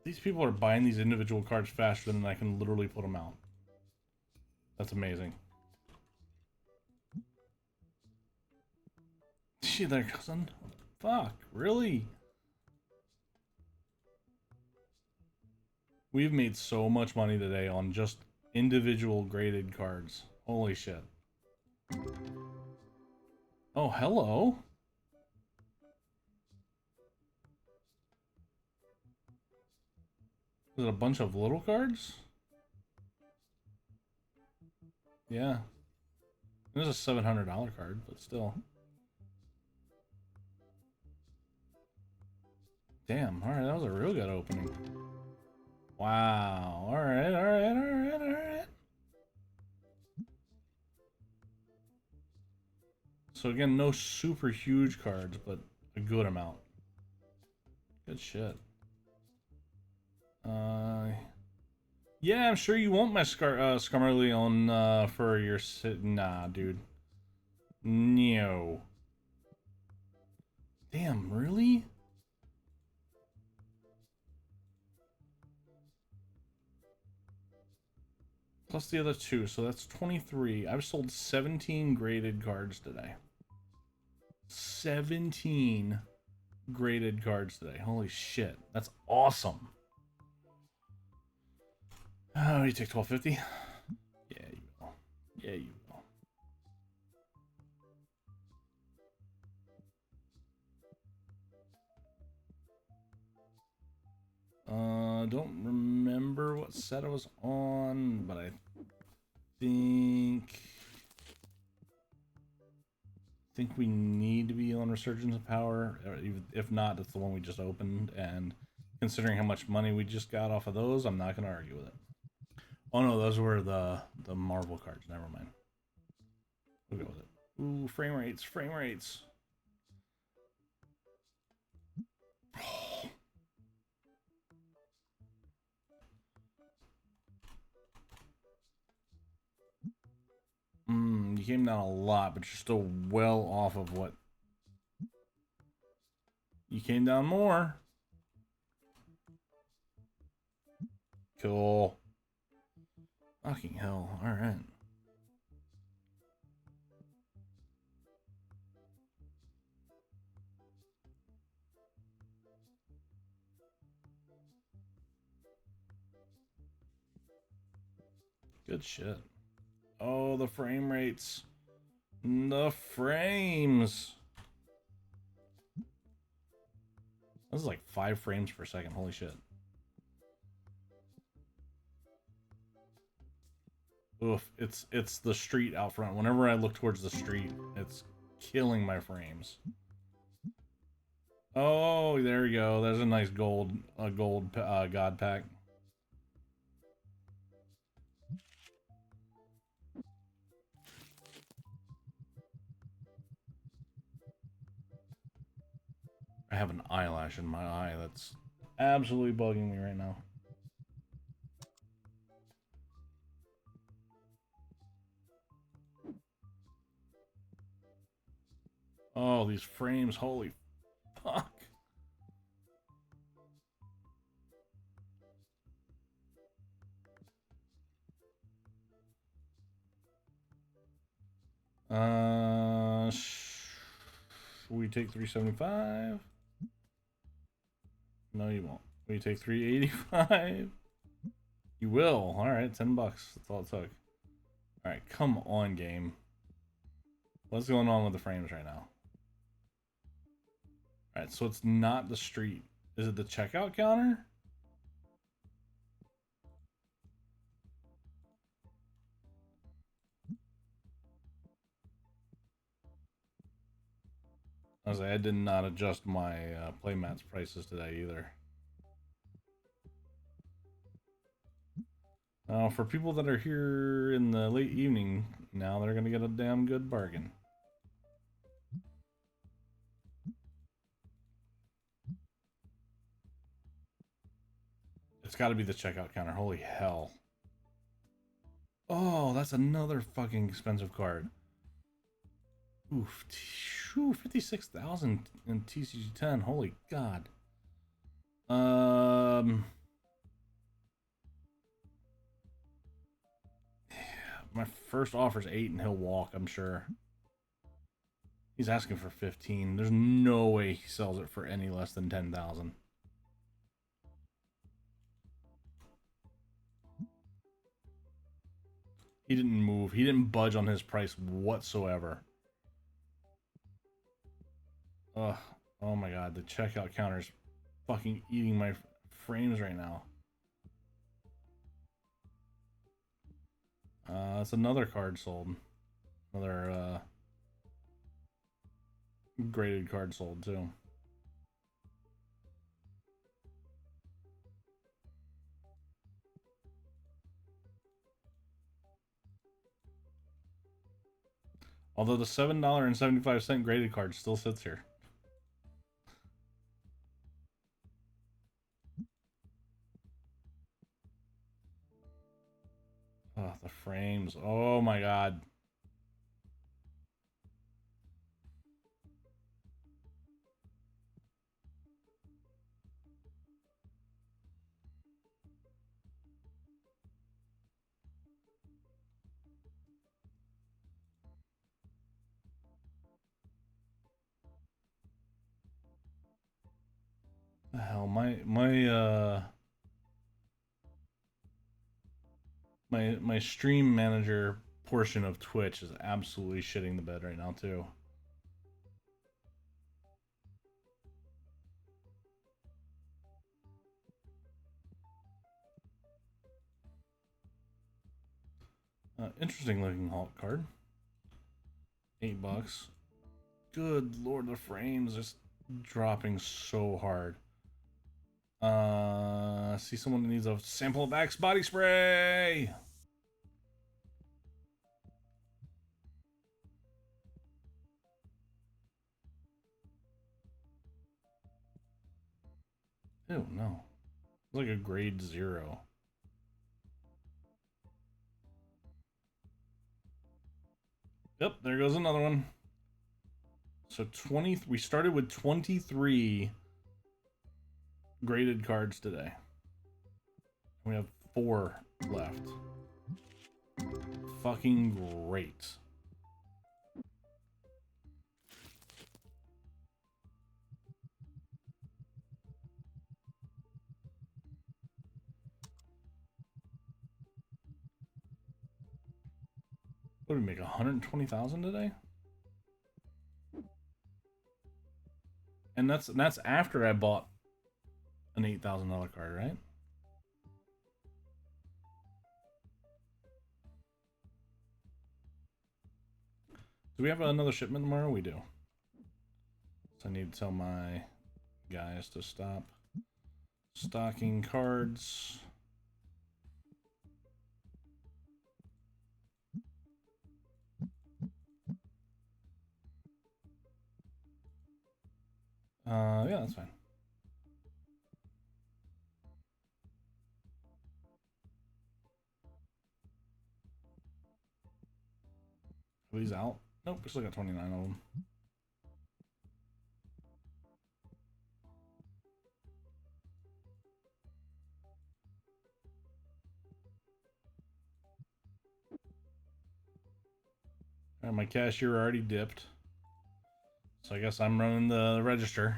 These people are buying these individual cards faster than I can literally put them out. That's amazing. Gee, there goes one. Fuck, really? We've made so much money today on just individual graded cards. Holy shit. Oh, hello. Is it a bunch of little cards? Yeah. There's a $700 card, but still. Damn, alright, that was a real good opening. Wow. Alright, alright, alright, alright. So again, no super huge cards, but a good amount. Good shit. Yeah, I'm sure you want my Scarmaleon for your nah, dude. No. Damn, really? Plus the other 2, so that's 23. I've sold 17 graded cards today. 17 graded cards today. Holy shit, that's awesome. Oh, you take 1250? Yeah, you will. Yeah, you will. Don't remember what set I was on, but I think we need to be on Resurgence of Power. If not, that's the one we just opened, and considering how much money we just got off of those, I'm not going to argue with it. Oh no, those were the Marvel cards. Never mind. We'll go with it. Ooh, frame rates, frame rates. You came down a lot, but you're still well off of what. You came down more. Cool. Fucking hell. Alright. Good shit. Oh, the frame rates. The frames. This is like 5 frames per second. Holy shit. Oof, it's the street out front. Whenever I look towards the street, it's killing my frames. Oh, there we go. There's a nice gold god pack. I have an eyelash in my eye that's absolutely bugging me right now. Oh, these frames, holy fuck. We take 375. No, you won't. We take 385. You will. All right, $10. That's all it took. All right, come on, game. What's going on with the frames right now? All right, so it's not the street. Is it the checkout counter? I did not adjust my playmats prices today either. For people that are here in the late evening, now they're going to get a damn good bargain. It's got to be the checkout counter. Holy hell. Oh, that's another fucking expensive card. Oof. 56,000 in TCG 10. Holy God. My first offer's 8 and he'll walk, I'm sure. He's asking for 15. There's no way he sells it for any less than 10,000. He didn't move. He didn't budge on his price whatsoever. Ugh. Oh my God, the checkout counter's fucking eating my frames right now. That's another card sold. Another graded card sold too. Although the $7.75 graded card still sits here. Oh, the frames. Oh my God. The hell, my stream manager portion of Twitch is absolutely shitting the bed right now too. Interesting looking Hulk card. $8. Good Lord, the frames just dropping so hard. See someone that needs a sample of Axe body spray. Ew, no. It's like a grade 0. Yep, there goes another one. So 20, we started with 23 graded cards today. We have 4 left. Fucking great. What did we make, 120,000 today? And that's after I bought an $8,000 card, right? Do we have another shipment tomorrow? We do. So I need to tell my guys to stop stocking cards. Yeah, that's fine. Are these out? Nope, we still got 29 of them. And my cashier already dipped. So I guess I'm running the register.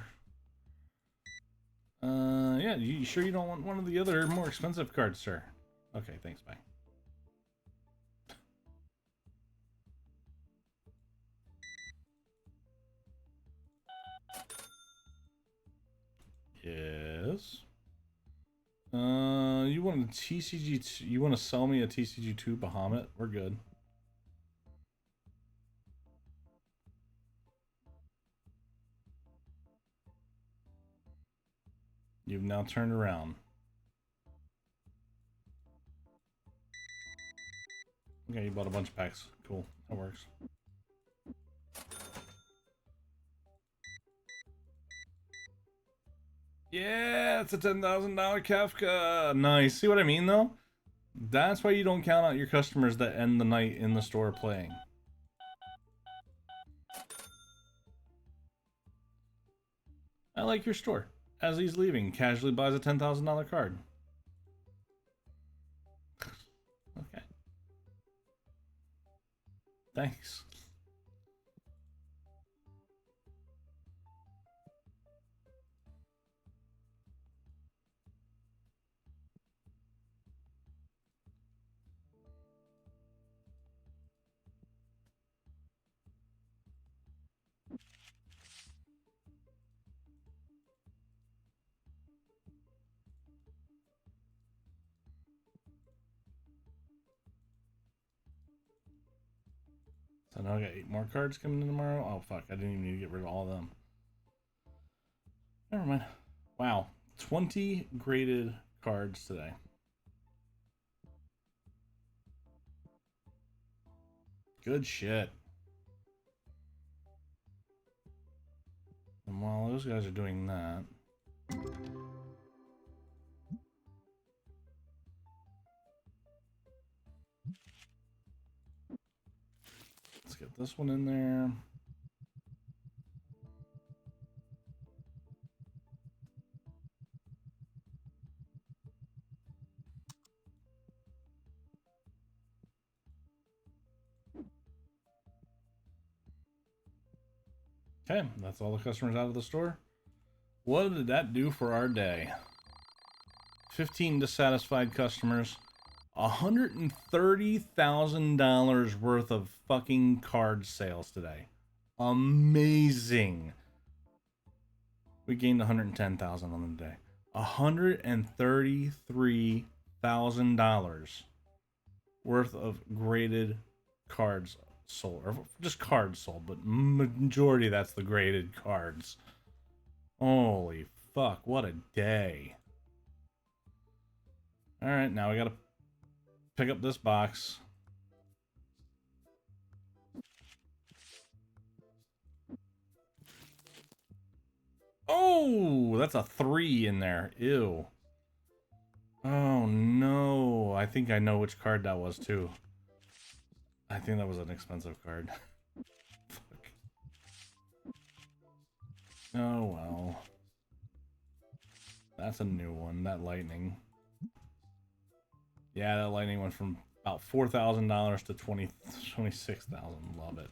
Yeah, you sure you don't want one of the other more expensive cards, sir? Okay, thanks, bye. Yes. You want a TCG? You want to sell me a TCG2 Bahamut? We're good. You've now turned around. Okay, you bought a bunch of packs. Cool, that works. Yeah, it's a $10,000 Kafka. Nice. See what I mean, though? That's why you don't count out your customers that end the night in the store playing. I like your store. As he's leaving, casually buys a $10,000 card. Okay. Thanks. So now I got 8 more cards coming in tomorrow. Oh fuck, I didn't even need to get rid of all of them. Never mind. Wow, 20 graded cards today. Good shit. And while those guys are doing that, let's get this one in there. Okay, that's all the customers out of the store. What did that do for our day? 15 dissatisfied customers. $130,000 worth of fucking card sales today. Amazing. We gained 110,000 on the day. $133,000 worth of graded cards sold, or just cards sold, but majority that's the graded cards. Holy fuck, what a day. All right, now we gotta pick up this box. Oh, that's a 3 in there. Ew. Oh no, I think I know which card that was too. I think that was an expensive card. Fuck. Oh well. That's a new one, that lightning. Yeah, that lightning went from about $4,000 to 26,000. Love it.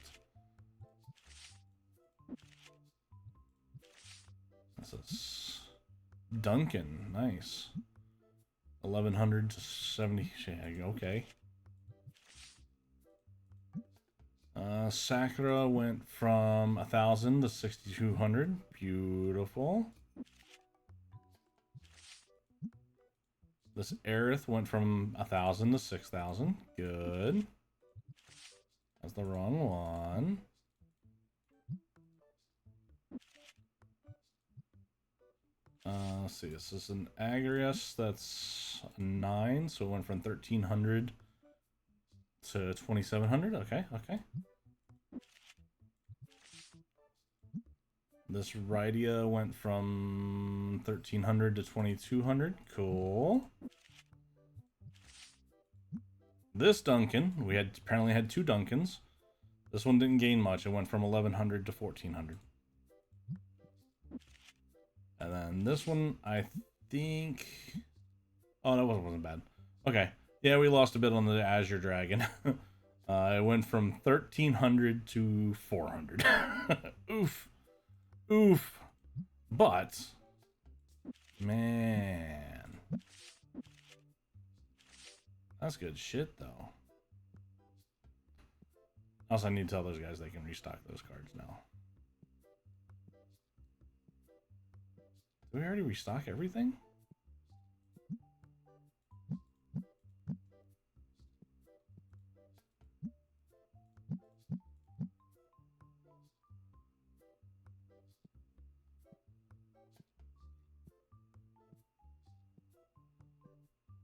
This is Duncan. Nice. 1,100 to 70. Okay. Sakura went from 1,000 to 6,200. Beautiful. This Aerith went from 1,000 to 6,000. Good. That's the wrong one. Let's see. This is an Agrias. That's a 9, so it went from 1,300 to 2,700. Okay, okay. This Rydia went from 1,300 to 2,200. Cool. This Duncan, we had apparently had 2 Duncans. This one didn't gain much. It went from 1,100 to 1,400. And then this one, I think... Oh, that wasn't bad. Okay. Yeah, we lost a bit on the Azure Dragon. It went from 1,300 to 400. Oof. Oof. But, man. That's good shit, though. Also, I need to tell those guys they can restock those cards now. Did we already restock everything?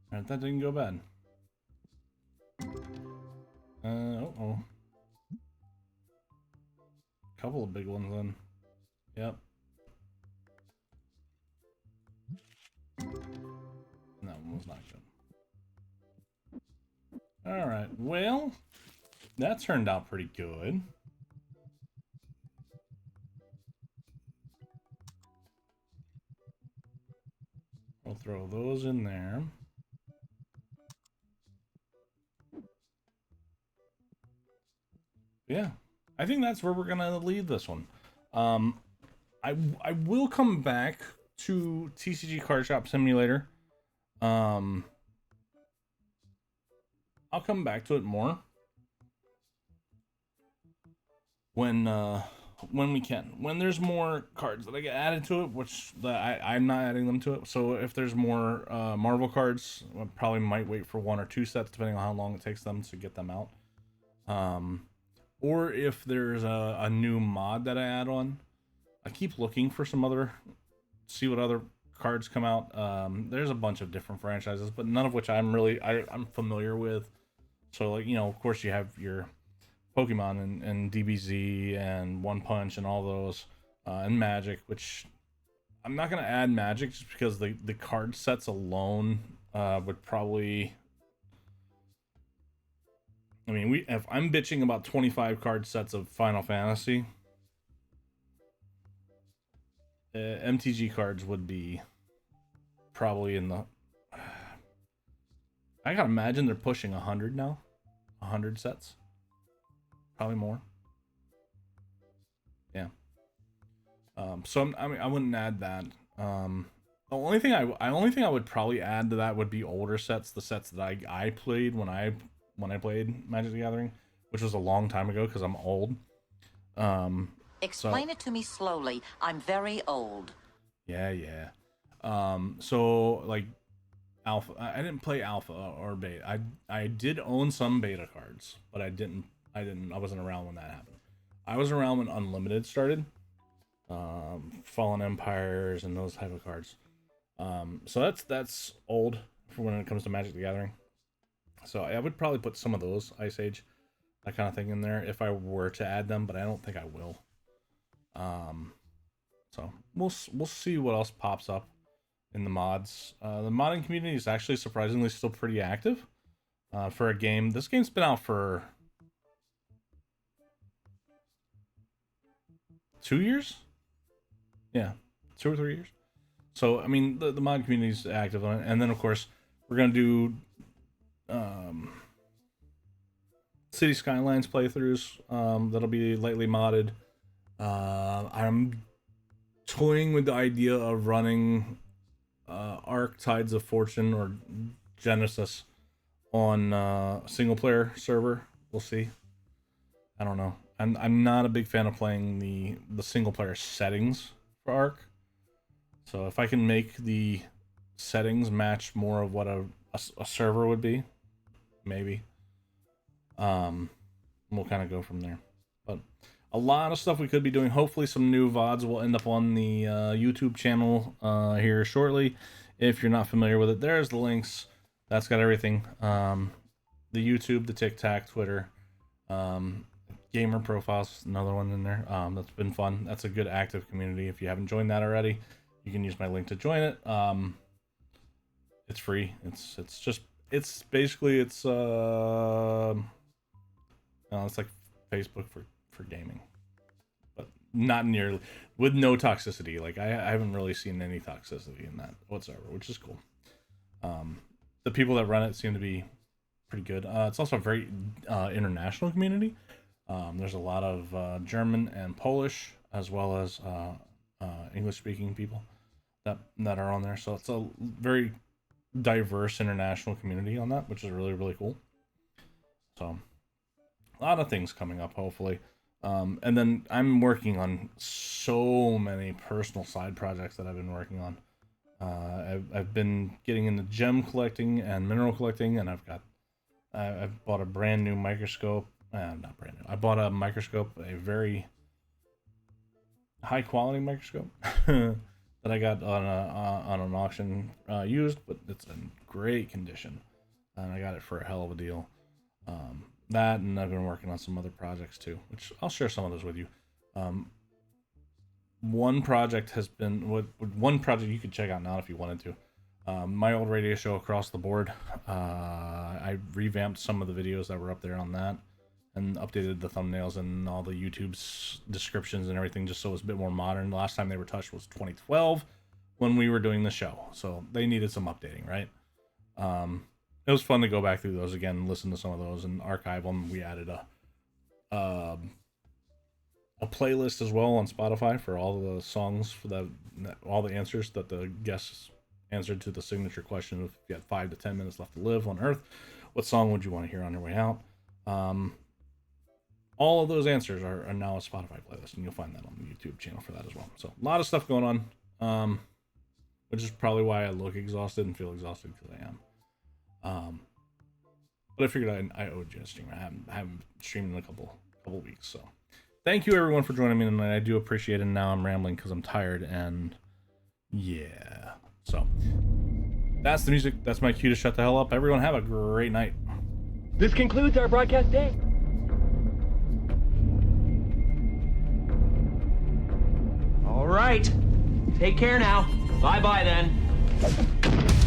Alright, that didn't go bad. Uh-oh. Couple of big ones then. Yep. That one was not good. Alright, well, that turned out pretty good. We'll throw those in there. Yeah, I think that's where we're gonna leave this one. I will come back to TCG Card Shop Simulator. I'll come back to it more when we can. When there's more cards that I get added to it, which I'm not adding them to it. So if there's more Marvel cards, I probably might wait for 1 or 2 sets, depending on how long it takes them to get them out. Or if there's a new mod that I add on. I keep looking for some other, see what other cards come out. There's a bunch of different franchises, but none of which I'm familiar with. So, like, you know, of course you have your Pokemon and DBZ and One Punch and all those, and Magic, which I'm not going to add Magic just because the card sets alone would probably... I mean, if I'm bitching about 25 card sets of Final Fantasy, MTG cards would be probably in the... I gotta imagine they're pushing 100 now. 100 sets. Probably more. Yeah. So I mean, I wouldn't add that. The only thing I would probably add to that would be older sets, the sets that I played when I played Magic the Gathering, which was a long time ago because I'm old. Explain it to me slowly. I'm very old. Yeah. So like Alpha, I didn't play Alpha or Beta. I did own some Beta cards, but I wasn't around when that happened. I was around when Unlimited started. Fallen Empires and those type of cards. So that's old for when it comes to Magic the Gathering. So I would probably put some of those Ice Age, that kind of thing in there if I were to add them, but I don't think I will. So we'll see what else pops up in the mods. The modding community is actually surprisingly still pretty active for a game. This game's been out for 2 years. Yeah, 2 or 3 years. So I mean, the mod community is active on it, and then of course we're gonna do City Skylines playthroughs that'll be lightly modded. I'm toying with the idea of running Arc Tides of Fortune or Genesis on single player server. We'll see. I don't know. I'm not a big fan of playing the single player settings for Arc. So if I can make the settings match more of what a server would be, maybe. We'll kind of go from there. But a lot of stuff we could be doing. Hopefully some new VODs will end up on the YouTube channel here shortly. If you're not familiar with it, there's the links. That's got everything. The YouTube, the TikTok, Twitter, gamer profiles, another one in there. That's been fun. That's a good active community. If you haven't joined that already, you can use my link to join it. It's free. It's basically it's like Facebook for gaming, but not nearly, with no toxicity. Like I haven't really seen any toxicity in that whatsoever, which is cool. The people that run it seem to be pretty good. It's also a very international community. There's a lot of German and Polish, as well as English-speaking people that are on there. So it's a very diverse international community on that, which is really, really cool. So a lot of things coming up, hopefully. And then I'm working on so many personal side projects that I've been working on. I've been getting into gem collecting and mineral collecting, and I've bought a brand new microscope. Not brand new. I bought a microscope, a very high quality microscope that I got on an auction used, but it's in great condition, and I got it for a hell of a deal. That, and I've been working on some other projects too, which I'll share some of those with you. One project you could check out now if you wanted to. My old radio show, Across the Board. I revamped some of the videos that were up there on that, and updated the thumbnails and all the YouTube's descriptions and everything, just so it was a bit more modern. The last time they were touched was 2012 when we were doing the show, so they needed some updating, right? It was fun to go back through those again, listen to some of those, and archive them. We added a playlist as well on Spotify for all the songs for all the answers that the guests answered to the signature question of, if you had 5 to 10 minutes left to live on Earth, what song would you want to hear on your way out? All of those answers are now a Spotify playlist, and you'll find that on the YouTube channel for that as well. So a lot of stuff going on, which is probably why I look exhausted and feel exhausted, because I am. But I figured I owed you a stream. I haven't streamed in a couple weeks, so thank you everyone for joining me tonight. I do appreciate it. And now I'm rambling because I'm tired, and yeah. So that's the music. That's my cue to shut the hell up. Everyone have a great night. This concludes our broadcast day. All right. Take care now. Bye-bye then.